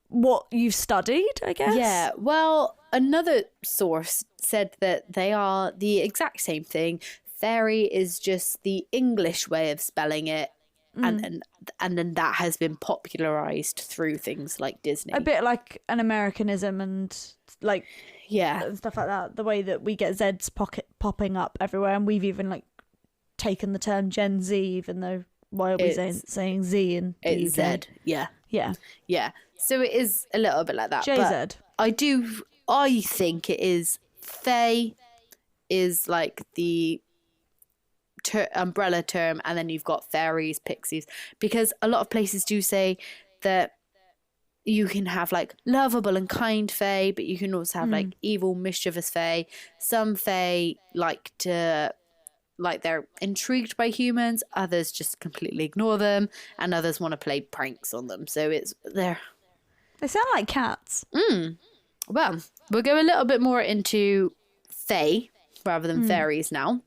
what you've studied, I guess. Yeah, well, another source said that they are the exact same thing. Fairy is just the English way of spelling it, and then that has been popularized through things like Disney. A bit like an Americanism and like and stuff like that. The way that we get Z's popping up everywhere, and we've even like taken the term Gen Z, even though why are we saying Z and it's Z? Yeah. So it is a little bit like that. JZ. But I think it is fae is like the umbrella term, and then you've got fairies, pixies, because a lot of places do say that you can have like lovable and kind fae, but you can also have like evil, mischievous fae. Some fae they're intrigued by humans, others just completely ignore them, and others want to play pranks on them. So They sound like cats. Well, we'll go a little bit more into fae rather than fairies now.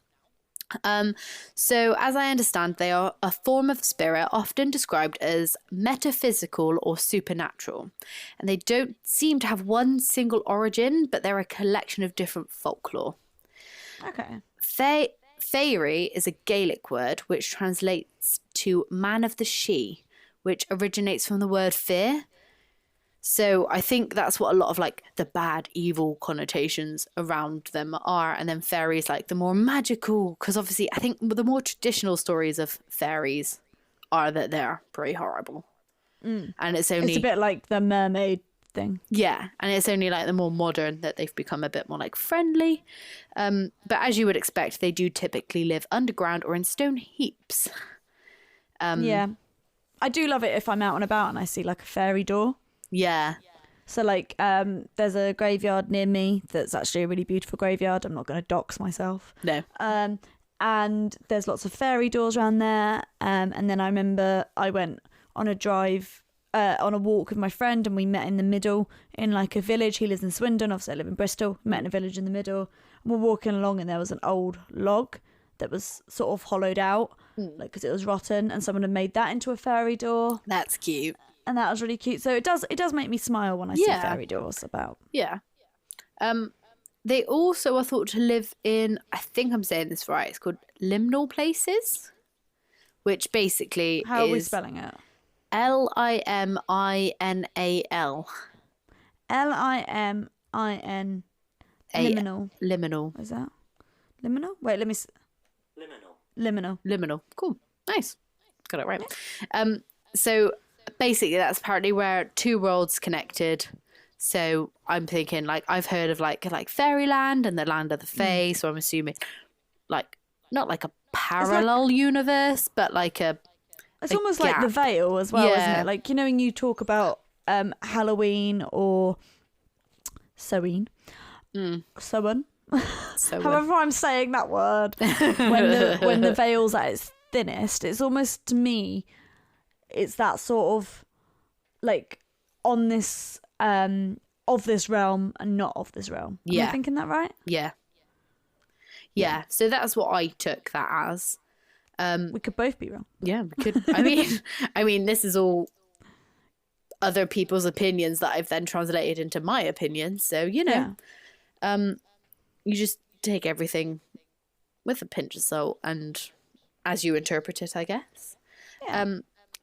So as I understand, they are a form of spirit often described as metaphysical or supernatural. And they don't seem to have one single origin, but they're a collection of different folklore. Okay. Fairy is a Gaelic word which translates to man of the she, which originates from the word fear. So I think that's what a lot of like the bad, evil connotations around them are. And then fairies, like the more magical, because obviously I think the more traditional stories of fairies are that they're pretty horrible. And it's a bit like the mermaid thing. Yeah, and it's only like the more modern that they've become a bit more like friendly. But as you would expect, they do typically live underground or in stone heaps. Yeah. I do love it if I'm out and about and I see like a fairy door. Yeah. So like there's a graveyard near me that's actually a really beautiful graveyard. I'm not going to dox myself. No. And there's lots of fairy doors around there. And then I remember I went on a drive, on a walk with my friend, and we met in the middle in like a village. He lives in Swindon, obviously I live in Bristol. Met in a village in the middle. And we're walking along and there was an old log that was sort of hollowed out, like because it was rotten, and someone had made that into a fairy door. That's cute. And that was really cute. So it does make me smile when I see fairy doors about. Yeah. They also are thought to live in, I think I'm saying this right, it's called liminal places, which basically How are we spelling it? Liminal. Limin. Liminal. Liminal. Is that? Liminal? Wait, let me... Liminal. Liminal. Cool. Nice. Got it right. So basically that's apparently where two worlds connected. So I'm thinking like I've heard of like fairyland and the land of the fae, so I'm assuming like not like a parallel universe, but like it's almost like the veil as well, isn't it? Like, you know, when you talk about Halloween or Samhain. Samhain. However I'm saying that word, when the veil's at its thinnest, it's almost, to me, it's that sort of like on this of this realm and not of this realm. Am I thinking that right? Yeah. So that's what I took that as. We could both be wrong. Yeah, we could. I mean, this is all other people's opinions that I've then translated into my opinion. So, you know, you just take everything with a pinch of salt and as you interpret it, I guess. Yeah.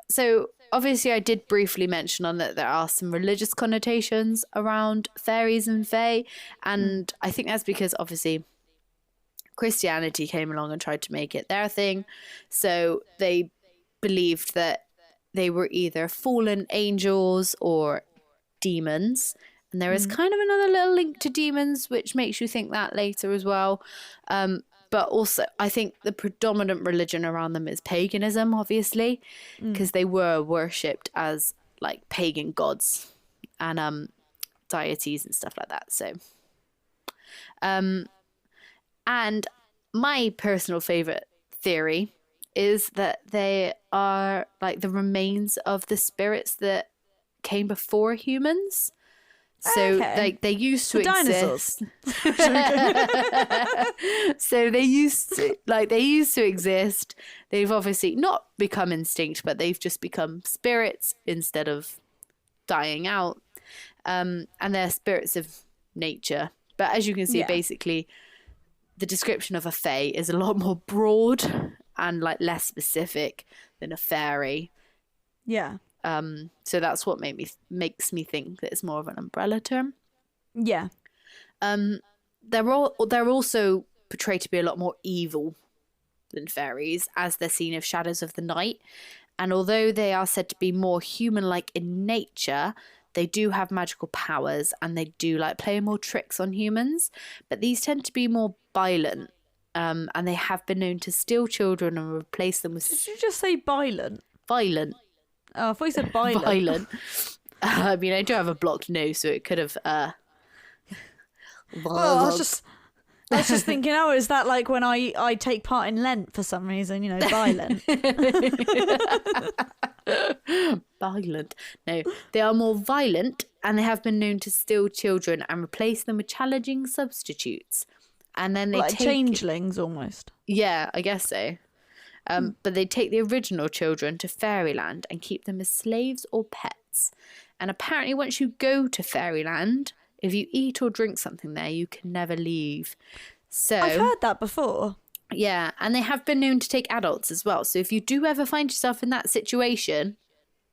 So obviously I did briefly mention on that there are some religious connotations around fairies and fae. And I think that's because obviously Christianity came along and tried to make it their thing. So they believed that they were either fallen angels or demons. And there is kind of another little link to demons, which makes you think that later as well. But also, I think the predominant religion around them is paganism, obviously, because they were worshipped as like pagan gods and deities and stuff like that. So, and my personal favorite theory is that they are like the remains of the spirits that came before humans. So like they used to exist. So they used to exist. They've obviously not become extinct, but they've just become spirits instead of dying out. And they're spirits of nature. But as you can see, basically the description of a fae is a lot more broad and like less specific than a fairy. Yeah. So that's what makes me think that it's more of an umbrella term. Yeah. They're also portrayed to be a lot more evil than fairies, as they're seen as shadows of the night. And although they are said to be more human-like in nature, they do have magical powers and they do like play more tricks on humans. But these tend to be more violent. And they have been known to steal children and replace them with... Did you just say violent? Violent. Oh, I thought you said violent. Violent. I mean, I do have a blocked nose, so it could have... Well, I was just thinking, oh, is that like when I take part in Lent for some reason, you know, violent? Violent. No, they are more violent and they have been known to steal children and replace them with challenging substitutes. And then they like take... changelings almost. Yeah, I guess so. But they take the original children to fairyland and keep them as slaves or pets. And apparently once you go to fairyland, if you eat or drink something there, you can never leave. So I've heard that before. Yeah, and they have been known to take adults as well. So if you do ever find yourself in that situation,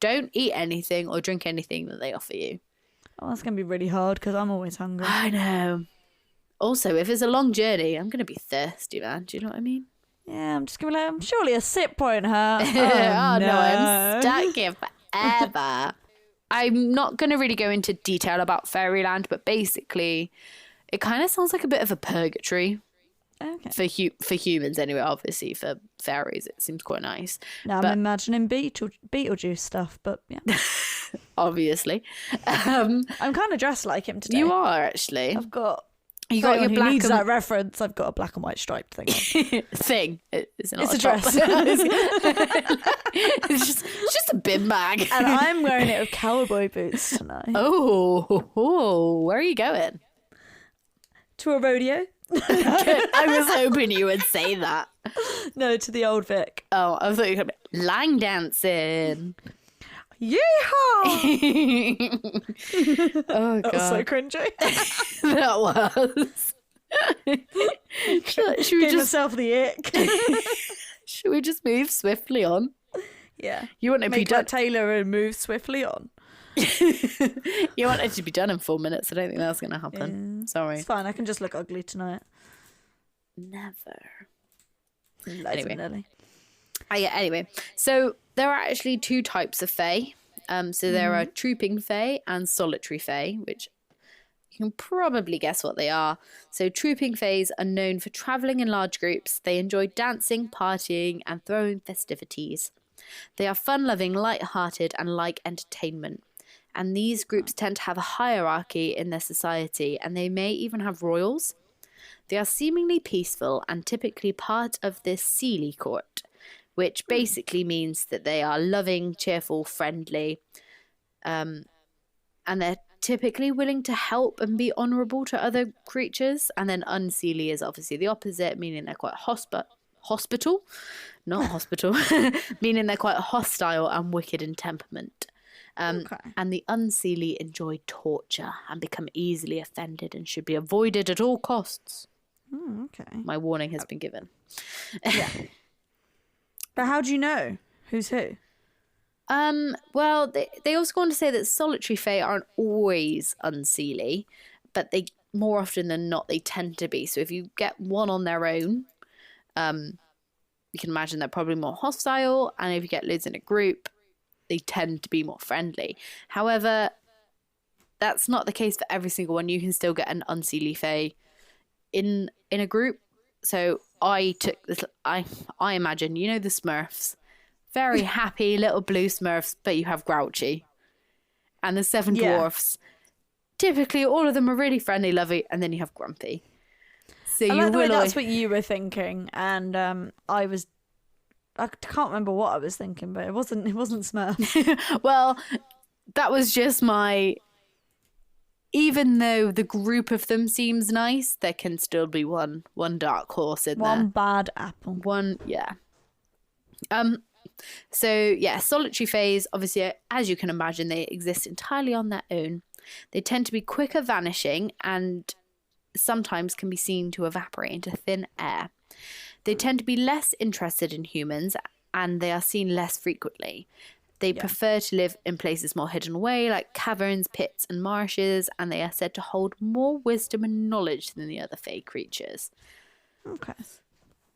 don't eat anything or drink anything that they offer you. Oh, that's going to be really hard because I'm always hungry. I know. Also, if it's a long journey, I'm going to be thirsty, man. Do you know what I mean? Yeah, I'm just going to be like, surely a sip won't hurt. Oh, no, I'm stuck here forever. I'm not going to really go into detail about Fairyland, but basically, it kind of sounds like a bit of a purgatory. Okay. For humans, anyway. Obviously, for fairies, it seems quite nice. Now I'm imagining Beetlejuice stuff, but yeah. Obviously. I'm kind of dressed like him today. You are, actually. I've got... You got your black needs that reference. I've got a black and white striped thing on. Thing. It's not It's a top. dress. It's just a bin bag. And I'm wearing it with cowboy boots tonight. Oh, where are you going? To a rodeo? I was hoping you would say that. No, to the Old Vic. Oh, I thought you were going to be line dancing. Yeehaw! Oh, God. That was so cringy. That was. Should we Gave just myself the ick. Should we just move swiftly on? Yeah. You want it to be Make done. like Taylor and move swiftly on. You want it to be done in 4 minutes. I don't think that's going to happen. Yeah. Sorry. It's fine. I can just look ugly tonight. Never. Anyway. Anyway, so there are actually two types of fae. So there are trooping fae and solitary fae, which you can probably guess what they are. So trooping faes are known for travelling in large groups. They enjoy dancing, partying, and throwing festivities. They are fun-loving, light-hearted, and like entertainment. And these groups tend to have a hierarchy in their society, and they may even have royals. They are seemingly peaceful and typically part of the Seelie court, which basically means that they are loving, cheerful, friendly, and they're typically willing to help and be honourable to other creatures. And then unseelie is obviously the opposite, meaning they're quite hospital, not hospital, meaning they're quite hostile and wicked in temperament. Okay. And the unseelie enjoy torture and become easily offended and should be avoided at all costs. Okay. My warning has been given. Yeah. But how do you know who's who? Well, they also go on to say that solitary fae aren't always unseelie, but they more often than not they tend to be. So if you get one on their own, you can imagine they're probably more hostile, and if you get loads in a group, they tend to be more friendly. However, that's not the case for every single one. You can still get an unseelie fae in a group. So I took this. I imagine, you know, the Smurfs, very happy little blue Smurfs, but you have Grouchy, and the seven dwarfs. Typically, all of them are really friendly, lovely, and then you have Grumpy. So I you like the way will. that's what you were thinking, and I can't remember what I was thinking, but it wasn't Smurf. Well, that was just my. Even though the group of them seems nice, there can still be one dark horse in there. One bad apple. One, yeah. So yeah, solitary fays, obviously, as you can imagine, they exist entirely on their own. They tend to be quicker vanishing and sometimes can be seen to evaporate into thin air. They tend to be less interested in humans and they are seen less frequently. They prefer to live in places more hidden away, like caverns, pits, and marshes, and they are said to hold more wisdom and knowledge than the other fae creatures. Okay.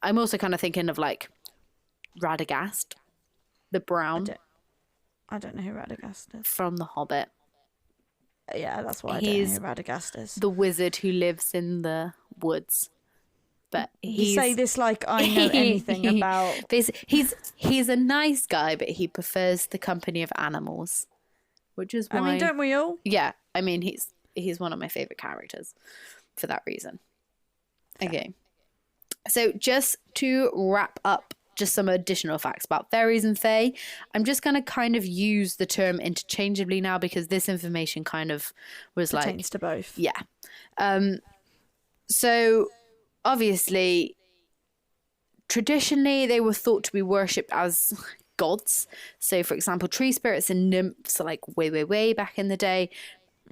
I'm also kind of thinking of like Radagast, the brown I don't know who Radagast is. from The Hobbit. Yeah, that's why I don't know who Radagast is. The wizard who lives in the woods. But You say this like I know anything about. He's a nice guy, but he prefers the company of animals, which is why. I mean, don't we all? Yeah, I mean he's one of my favorite characters for that reason. Okay, so just to wrap up, just some additional facts about fairies and fae. I'm just going to kind of use the term interchangeably now because this information kind of was Pertains to both. Yeah. So obviously, traditionally, they were thought to be worshipped as gods. So, for example, tree spirits and nymphs, like way back in the day,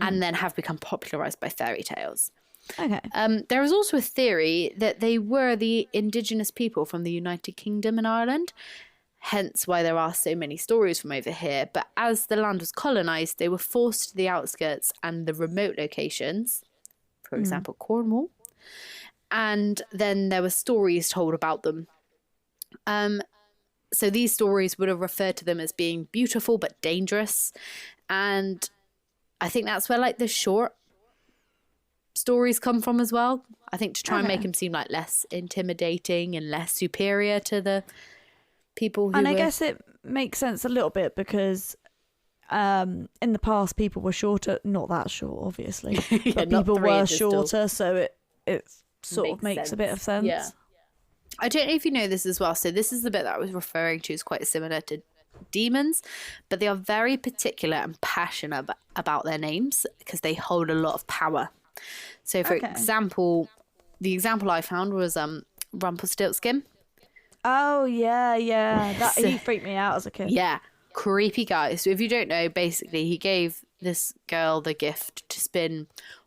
and then have become popularized by fairy tales. Okay. There is also a theory that they were the indigenous people from the United Kingdom and Ireland, hence why there are so many stories from over here. But as the land was colonized, they were forced to the outskirts and the remote locations, for example, Cornwall. And then there were stories told about them. So these stories would have referred to them as being beautiful but dangerous. And I think that's where like the short stories come from as well. I think to try and make them seem like less intimidating and less superior to the people who And I guess it makes sense a little bit because in the past people were shorter, not that short obviously, but not people three were inches tall. shorter, so it sort of makes a bit of sense. Yeah. I don't know if you know this as well. So this is the bit that I was referring to is quite similar to demons, but they are very particular and passionate about their names because they hold a lot of power. So for example, the example I found was Rumpelstiltskin. Oh yeah. That he freaked me out as a kid. Yeah, creepy guy. So if you don't know, basically he gave this girl the gift to spin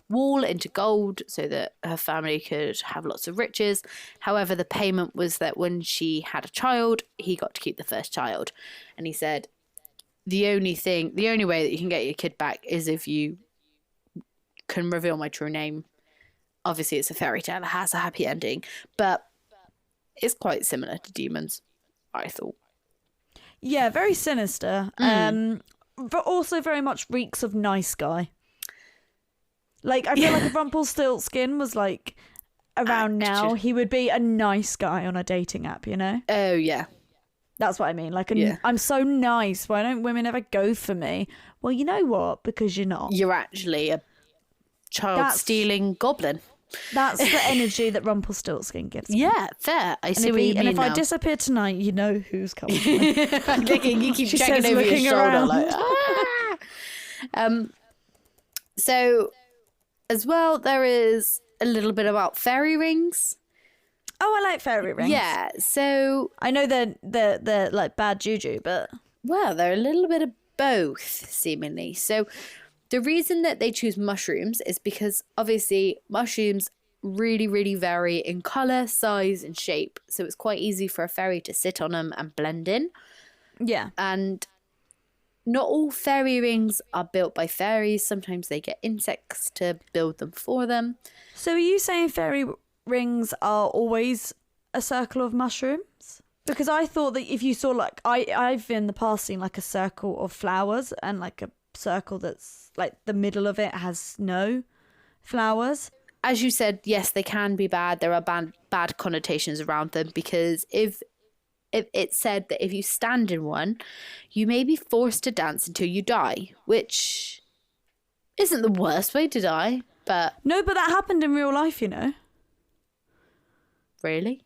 wool into gold so that her family could have lots of riches. However, the payment was that when she had a child, he got to keep the first child. And he said, the only way that you can get your kid back is if you can reveal my true name. Obviously, it's a fairy tale. It has a happy ending, but it's quite similar to demons, I thought. Yeah, very sinister. But also very much reeks of nice guy. Like, I feel like if Rumpelstiltskin was, like, around now, he would be a nice guy on a dating app, you know? Oh, yeah. That's what I mean. Like, I'm so nice. Why don't women ever go for me? Well, you know what? Because you're not. You're actually a child-stealing goblin. That's the energy that Rumpelstiltskin gives me. Yeah, fair. I see what you mean. And if now. I disappear tonight, you know who's coming for me. I'm thinking you keep She checking says, over your looking shoulder around. like, ah! So, as well, there is a little bit about fairy rings. Oh, I like fairy rings. Yeah, so I know they're like bad juju, but well, they're a little bit of both, seemingly. So the reason that they choose mushrooms is because obviously mushrooms really, really vary in colour, size, and shape. So it's quite easy for a fairy to sit on them and blend in. yeah. And not all fairy rings are built by fairies. Sometimes they get insects to build them for them. So are you saying fairy rings are always a circle of mushrooms? Because I thought that if you saw like I've in the past seen like a circle of flowers and like a circle that's like the middle of it has no flowers. As you said, yes, they can be bad. There are bad connotations around them because if it said that if you stand in one, you may be forced to dance until you die, which isn't the worst way to die, but... No, but that happened in real life, you know. Really?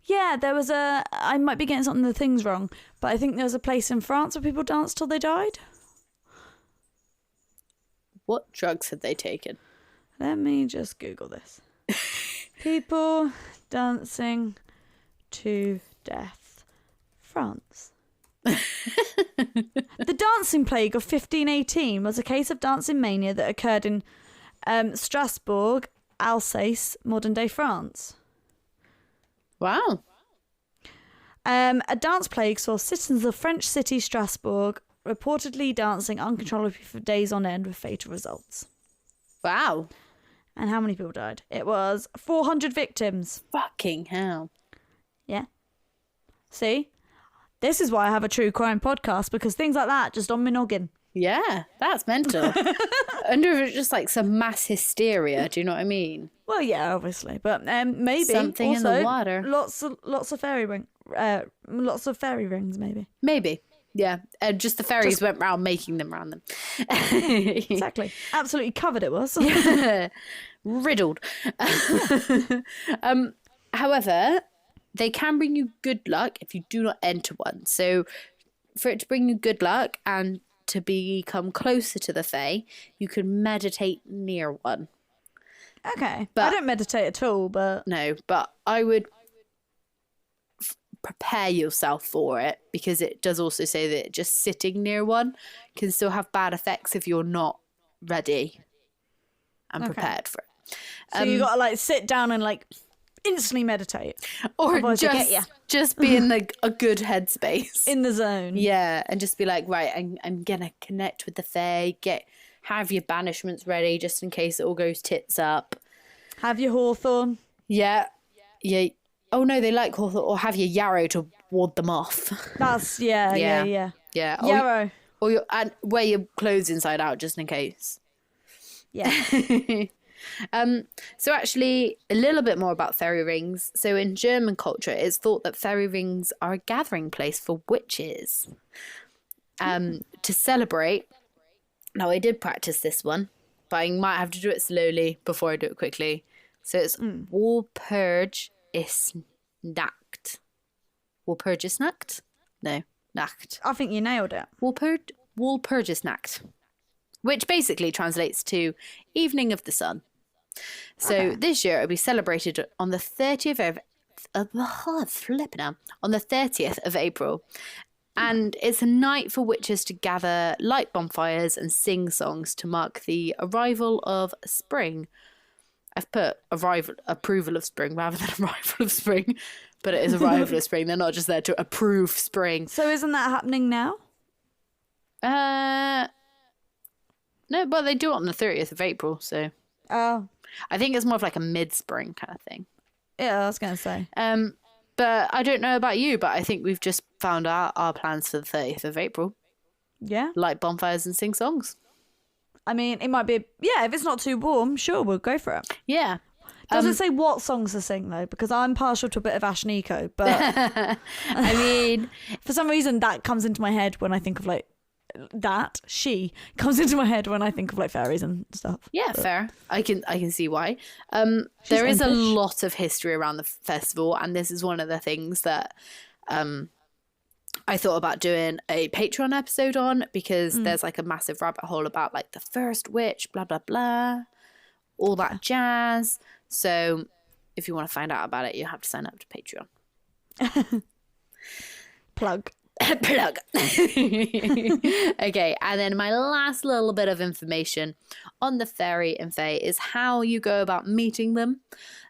Yeah, there was I might be getting some of the things wrong, but I think there was a place in France where people danced till they died. What drugs had they taken? Let me just Google this. People dancing to death. France. The dancing plague of 1518 was a case of dancing mania that occurred in Strasbourg, Alsace, modern-day France. Wow. A dance plague saw citizens of French city Strasbourg reportedly dancing uncontrollably for days on end with fatal results. Wow. And how many people died? It was 400 victims. Fucking hell. Yeah. See? This is why I have a true crime podcast, because things like that just on my noggin. Yeah, that's mental. I wonder if it's just like some mass hysteria. Do you know what I mean? Well, yeah, obviously, but maybe Something also in the water. Lots of fairy rings, maybe. Maybe. Yeah, just the fairies went round making them around them. Exactly. Absolutely covered it was. Riddled. However, they can bring you good luck if you do not enter one. So for it to bring you good luck and to become closer to the fae, you can meditate near one. Okay. But I don't meditate at all, but... No, but I would prepare yourself for it, because it does also say that just sitting near one can still have bad effects if you're not ready and prepared for it. So you got to like sit down and like instantly meditate. Or Otherwise they get ya. just be in a good headspace. In the zone. Yeah, and just be like, right, I'm gonna connect with the fae, have your banishments ready just in case it all goes tits up. Have your hawthorn. Yeah. Oh no, they like hawthorn. Or have your yarrow to ward them off. That's yeah. Yeah. Yarrow. And wear your clothes inside out just in case. Yeah. So actually, a little bit more about fairy rings. So in German culture, it's thought that fairy rings are a gathering place for witches. To celebrate. Now, I did practice this one, but I might have to do it slowly before I do it quickly. So it's Walpurgisnacht. Walpurgisnacht? No, Nacht. I think you nailed it. Walpurgisnacht, which basically translates to Evening of the Sun. So this year it'll be celebrated on the 30th of April. And it's a night for witches to gather, light bonfires and sing songs to mark the arrival of spring. I've put approval of spring rather than arrival of spring, but it is arrival of spring. They're not just there to approve spring. So isn't that happening now? No, but they do it on the 30th of April, so... Oh. I think it's more of like a mid-spring kind of thing. Yeah, I was going to say. But I don't know about you, but I think we've just found out our plans for the 30th of April. Yeah. Light bonfires and sing songs. I mean, it might be... Yeah, if it's not too warm, sure, we'll go for it. Yeah. Does it say what songs to sing, though? Because I'm partial to a bit of Ash Nico, but... I mean... For some reason, that comes into my head when I think of, like... She comes into my head when I think of, like, fairies and stuff. Yeah, fair. I can see why. There is a impish. lot of history around the festival, and this is one of the things that I thought about doing a Patreon episode on, because there's like a massive rabbit hole about like the first witch, blah blah blah, all that jazz. So if you want to find out about it, you have to sign up to Patreon. Plug. Plug. Okay, and then my last little bit of information on the fairy and fae is how you go about meeting them,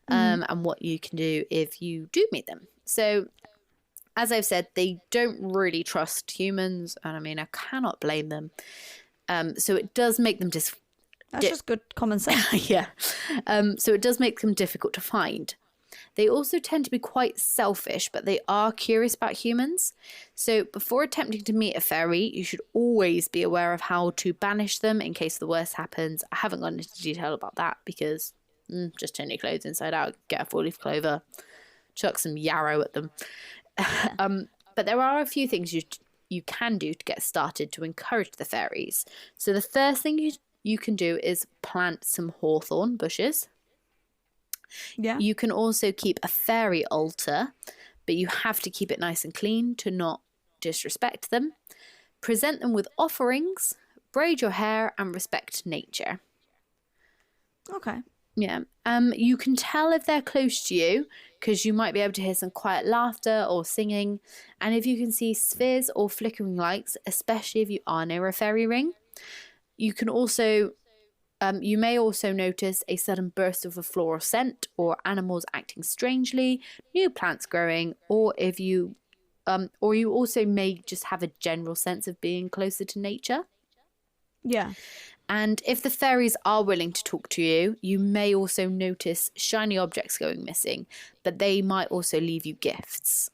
and what you can do if you do meet them. So, as I've said, they don't really trust humans, and I mean, I cannot blame them. So it does make them That's just good common sense. yeah. So it does make them difficult to find. They also tend to be quite selfish, but they are curious about humans. So before attempting to meet a fairy, you should always be aware of how to banish them in case the worst happens. I haven't gone into detail about that because just turn your clothes inside out, get a 4-leaf clover, chuck some yarrow at them. But there are a few things you can do to get started to encourage the fairies. So the first thing you can do is plant some hawthorn bushes. Yeah. You can also keep a fairy altar, but you have to keep it nice and clean to not disrespect them. Present them with offerings, braid your hair, and respect nature. Okay. Yeah. You can tell if they're close to you because you might be able to hear some quiet laughter or singing. And if you can see spheres or flickering lights, especially if you are near a fairy ring, you can also... you may also notice a sudden burst of a floral scent or animals acting strangely, new plants growing, or you also may just have a general sense of being closer to nature. Yeah. And if the fairies are willing to talk to you, you may also notice shiny objects going missing, but they might also leave you gifts.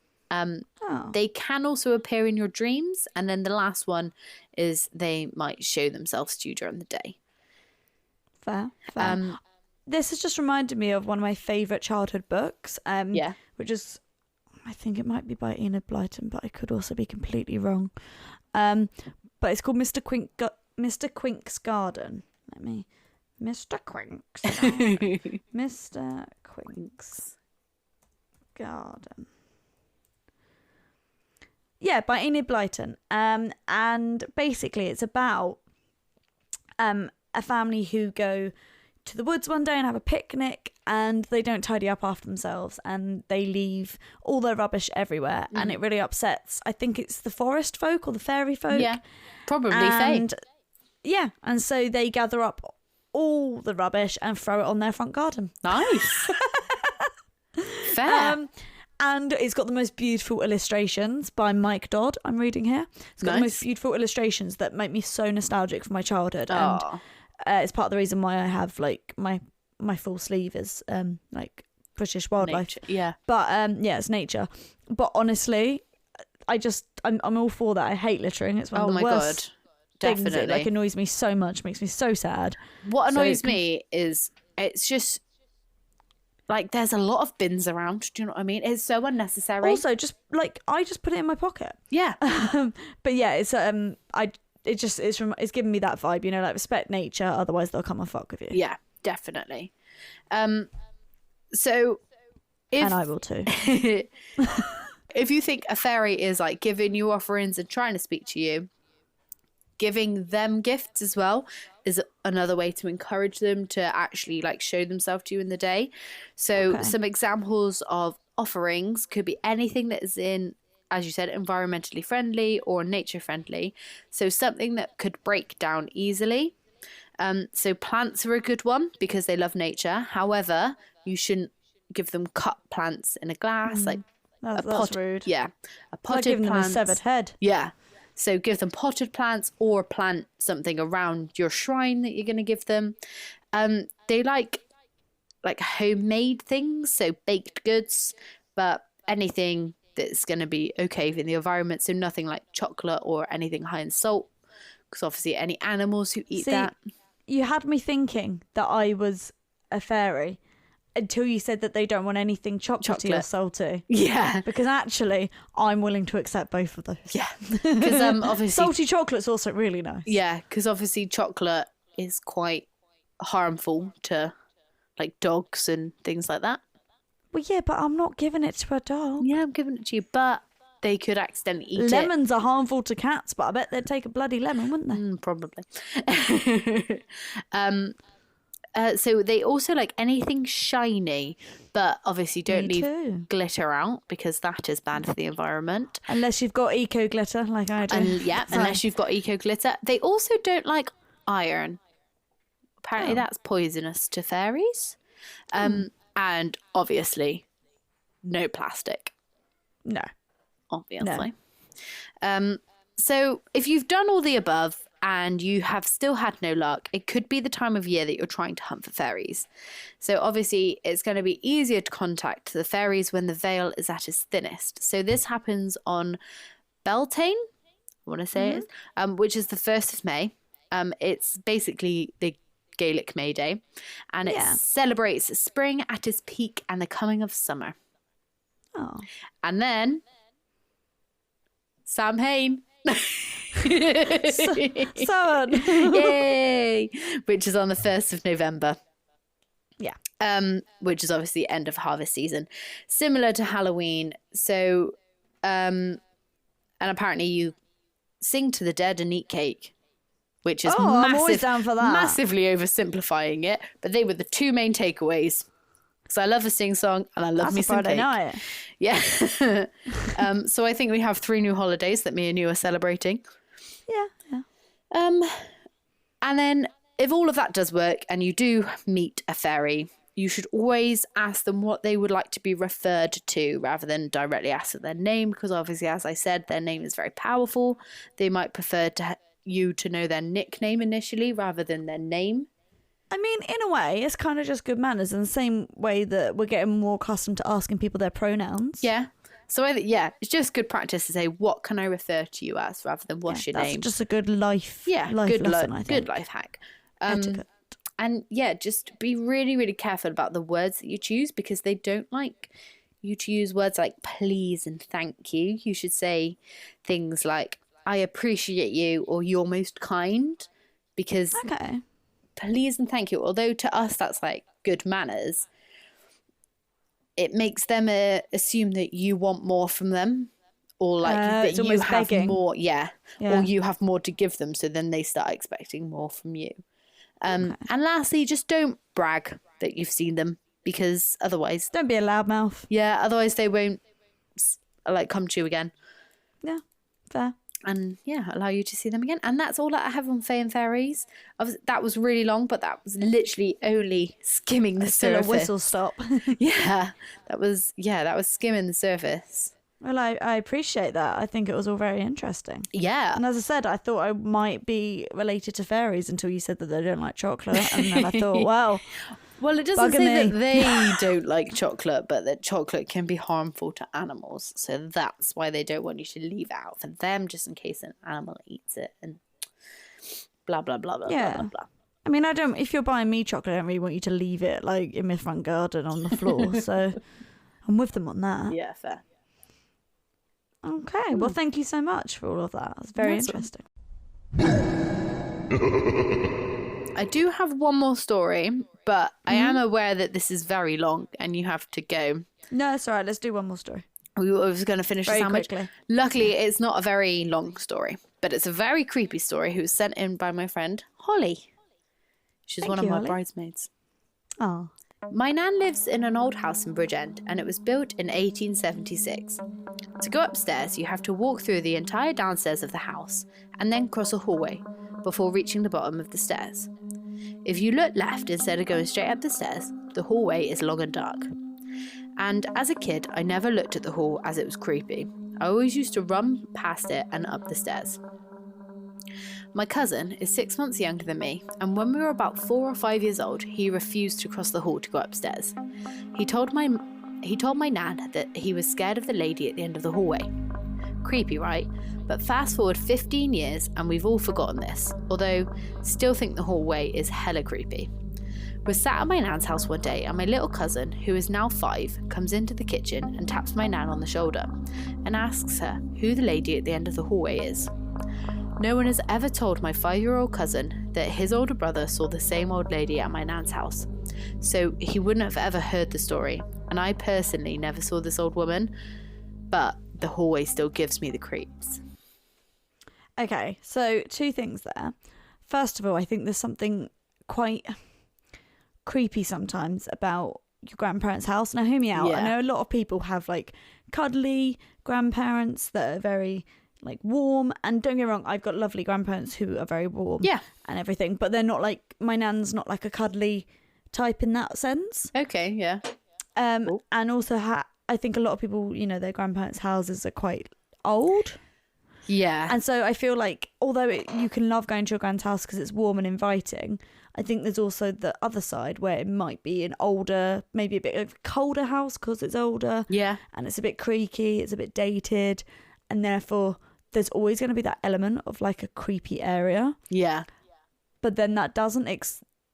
They can also appear in your dreams, and then the last one is they might show themselves to you during the day. Fair. This has just reminded me of one of my favourite childhood books, which is, I think it might be by Enid Blyton, but I could also be completely wrong. But it's called Mr. Quink's Garden. Mr. Quink's Garden. Mr. Quink's Garden. Yeah, by Enid Blyton. And basically it's about a family who go to the woods one day and have a picnic, and they don't tidy up after themselves, and they leave all their rubbish everywhere, and it really upsets, I think it's the forest folk or the fairy folk. Yeah, probably fae. Yeah, and so they gather up all the rubbish and throw it on their front garden. Nice. Fair. And it's got the most beautiful illustrations by Mike Dodd, I'm reading here. It's got the most beautiful illustrations that make me so nostalgic for my childhood. And it's part of the reason why I have like my full sleeve is like British wildlife. Nature, yeah. But it's nature. But honestly, I'm all for that. I hate littering. It's one of the worst things. Definitely. It like annoys me so much, makes me so sad. What annoys me is it's just like there's a lot of bins around. Do you know what I mean? It's so unnecessary. Also, just like I just put it in my pocket. Yeah. But yeah, it's it's giving me that vibe, you know, like respect nature, otherwise they'll come and fuck with you. Yeah, definitely. So if and I will too. if you think a fairy is like giving you offerings and trying to speak to you, giving them gifts as well is another way to encourage them to actually like show themselves to you in the day. So some examples of offerings could be anything that is in, as you said, environmentally friendly or nature friendly. So something that could break down easily. So plants are a good one because they love nature. However, you shouldn't give them cut plants in a glass. Like that's rude. Yeah. A potted like giving plant. them a severed head. Yeah. So give them potted plants or plant something around your shrine that you're going to give them. They like homemade things, so baked goods, but anything that's going to be okay in the environment. So nothing like chocolate or anything high in salt, because obviously any animals who eat that. You had me thinking that I was a fairy until you said that they don't want anything chocolatey or salty. Yeah. Because actually, I'm willing to accept both of those. Yeah. Because obviously... salty chocolate's also really nice. Yeah, because obviously chocolate is quite harmful to like dogs and things like that. Well, yeah, but I'm not giving it to a dog. Yeah, I'm giving it to you, but they could accidentally eat it. Lemons are harmful to cats, but I bet they'd take a bloody lemon, wouldn't they? Probably. So they also like anything shiny, but obviously don't Me leave too. glitter out because that is bad for the environment. Unless you've got eco glitter like I do. And yeah, unless you've got eco glitter. They also don't like iron. Apparently that's poisonous to fairies. And obviously no plastic. No. Obviously. So if you've done all the above and you have still had no luck, it could be the time of year that you're trying to hunt for fairies. So obviously it's going to be easier to contact the fairies when the veil is at its thinnest. So this happens on Beltane, I want to say it is, which is the 1st of May. It's basically the Gaelic May Day, and it celebrates spring at its peak and the coming of summer. Oh. And then Samhain. Son. Yay! Which is on the 1st of November. Yeah. Which is obviously end of harvest season. Similar to Halloween. So, and apparently you sing to the dead and eat cake, which is I'm always down for that. massively oversimplifying it. But they were the two main takeaways. Because I love a sing song and I love That's me a some Friday cake. night. Yeah. So I think we have 3 new holidays that me and you are celebrating. Yeah. And then if all of that does work and you do meet a fairy, you should always ask them what they would like to be referred to rather than directly ask their name, because obviously, as I said, their name is very powerful. They might prefer you to know their nickname initially rather than their name. I mean, in a way, it's kind of just good manners in the same way that we're getting more accustomed to asking people their pronouns. Yeah. So, it's just good practice to say, what can I refer to you as rather than what's your that's name? just a good life Yeah, life good, lesson, I think. good life hack. Etiquette. And just be really, really careful about the words that you choose, because they don't like you to use words like please and thank you. You should say things like, I appreciate you, or you're most kind, because Okay. please and thank you, although to us that's like good manners, it makes them assume that you want more from them, or like that you have begging. more, or you have more to give them, so then they start expecting more from you. And lastly, just don't brag that you've seen them, because otherwise, Don't be a loudmouth. otherwise they won't like come to you again. Yeah, fair. And allow you to see them again. And that's all that I have on Fae and Fairies. That was really long, but that was literally only skimming the Still surface. a whistle stop. That was skimming the surface. Well, I appreciate that. I think it was all very interesting. Yeah. And as I said, I thought I might be related to fairies until you said that they don't like chocolate. And then I thought, Well, it doesn't Bugging say me. that they don't like chocolate, but that chocolate can be harmful to animals. So that's why they don't want you to leave it out for them, just in case an animal eats it and blah, blah, blah, blah, blah, blah, blah. I mean, if you're buying me chocolate, I don't really want you to leave it like in my front garden on the floor. So I'm with them on that. Yeah, fair. Okay. Well, thank you so much for all of that. It's very interesting. I do have one more story, but I am aware that this is very long and you have to go. No, it's all right. Let's do one more story. We were going to finish the Very sandwich. quickly. Luckily, it's not a very long story, but it's a very creepy story who was sent in by my friend Holly. She's one of my Holly. bridesmaids. Oh. My nan lives in an old house in Bridgend, and it was built in 1876. To go upstairs, you have to walk through the entire downstairs of the house and then cross a hallway before reaching the bottom of the stairs. If you look left instead of going straight up the stairs, the hallway is long and dark. And as a kid, I never looked at the hall as it was creepy. I always used to run past it and up the stairs. My cousin is 6 months younger than me, and when we were about 4 or 5 years old, he refused to cross the hall to go upstairs. He told my nan that he was scared of the lady at the end of the hallway. Creepy, right? But fast forward 15 years and we've all forgotten this, although still think the hallway is hella creepy. We're sat at my nan's house one day and my little cousin, who is now 5, comes into the kitchen and taps my nan on the shoulder and asks her who the lady at the end of the hallway is. No one has ever told my 5-year-old cousin that his older brother saw the same old lady at my nan's house, so he wouldn't have ever heard the story, and I personally never saw this old woman, but the hallway still gives me the creeps. Okay, so 2 things there. First of all, I think there's something quite creepy sometimes about your grandparents' house. Now, hear me out. I Yeah. know a lot of people have like cuddly grandparents that are very like warm, and don't get me wrong, I've got lovely grandparents who are very warm Yeah. and everything, but they're not like, my nan's not like a cuddly type in that sense. Okay, yeah. Cool. And also I think a lot of people, you know, their grandparents' houses are quite old. Yeah. And so I feel like although you can love going to your grand's house because it's warm and inviting, I think there's also the other side where it might be an older, maybe a bit of a colder house because it's older. Yeah. And it's a bit creaky, it's a bit dated, and therefore there's always going to be that element of like a creepy area. Yeah. But then that doesn't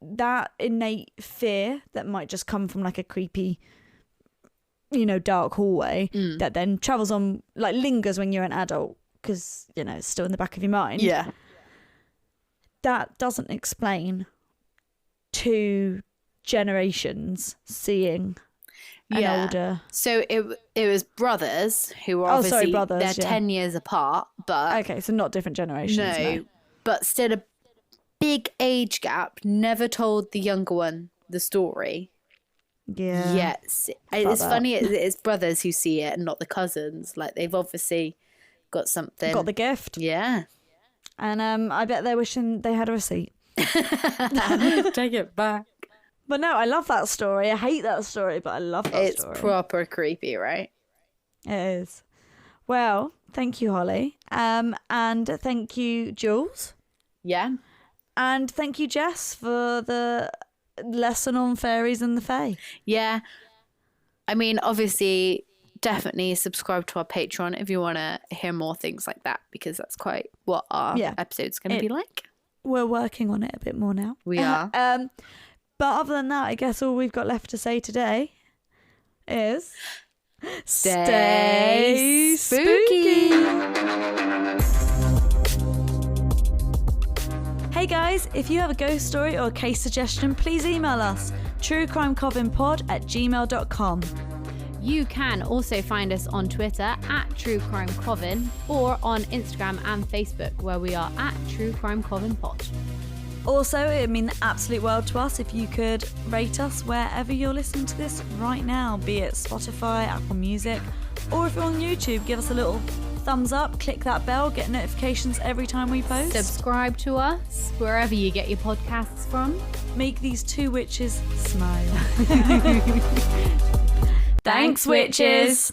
that innate fear that might just come from like a creepy, you know, dark hallway that then travels on, like lingers when you're an adult because, you know, it's still in the back of your mind. Yeah. That doesn't explain 2 generations seeing an older. So it was brothers who were obviously brothers, they're yeah. 10 years apart, but Okay, so not different generations. No. but still a big age gap. Never told the younger one the story. Yeah. Yes, it's funny. It's brothers who see it and not the cousins. Like they've obviously got something. Got the gift. Yeah. And I bet they're wishing they had a receipt. Take it back. But no, I love that story. I hate that story, but I love that story. It's proper creepy, right? It is. Well, thank you, Holly. And thank you, Jules. Yeah. And thank you, Jess, for the lesson on fairies and the fae. Yeah. I mean, obviously, definitely subscribe to our Patreon if you want to hear more things like that, because that's quite what our episode's going to be like. We're working on it a bit more now. We are. But other than that, I guess all we've got left to say today is Stay spooky. Hey guys, if you have a ghost story or a case suggestion, please email us truecrimecovenpod@gmail.com. You can also find us on Twitter @truecrimecoven or on Instagram and Facebook where we are @truecrimecovenpod. Also, it would mean the absolute world to us if you could rate us wherever you're listening to this right now, be it Spotify, Apple Music, or if you're on YouTube, give us a little thumbs up, click that bell, get notifications every time we post. Subscribe to us wherever you get your podcasts from. Make these 2 witches smile. Thanks, witches!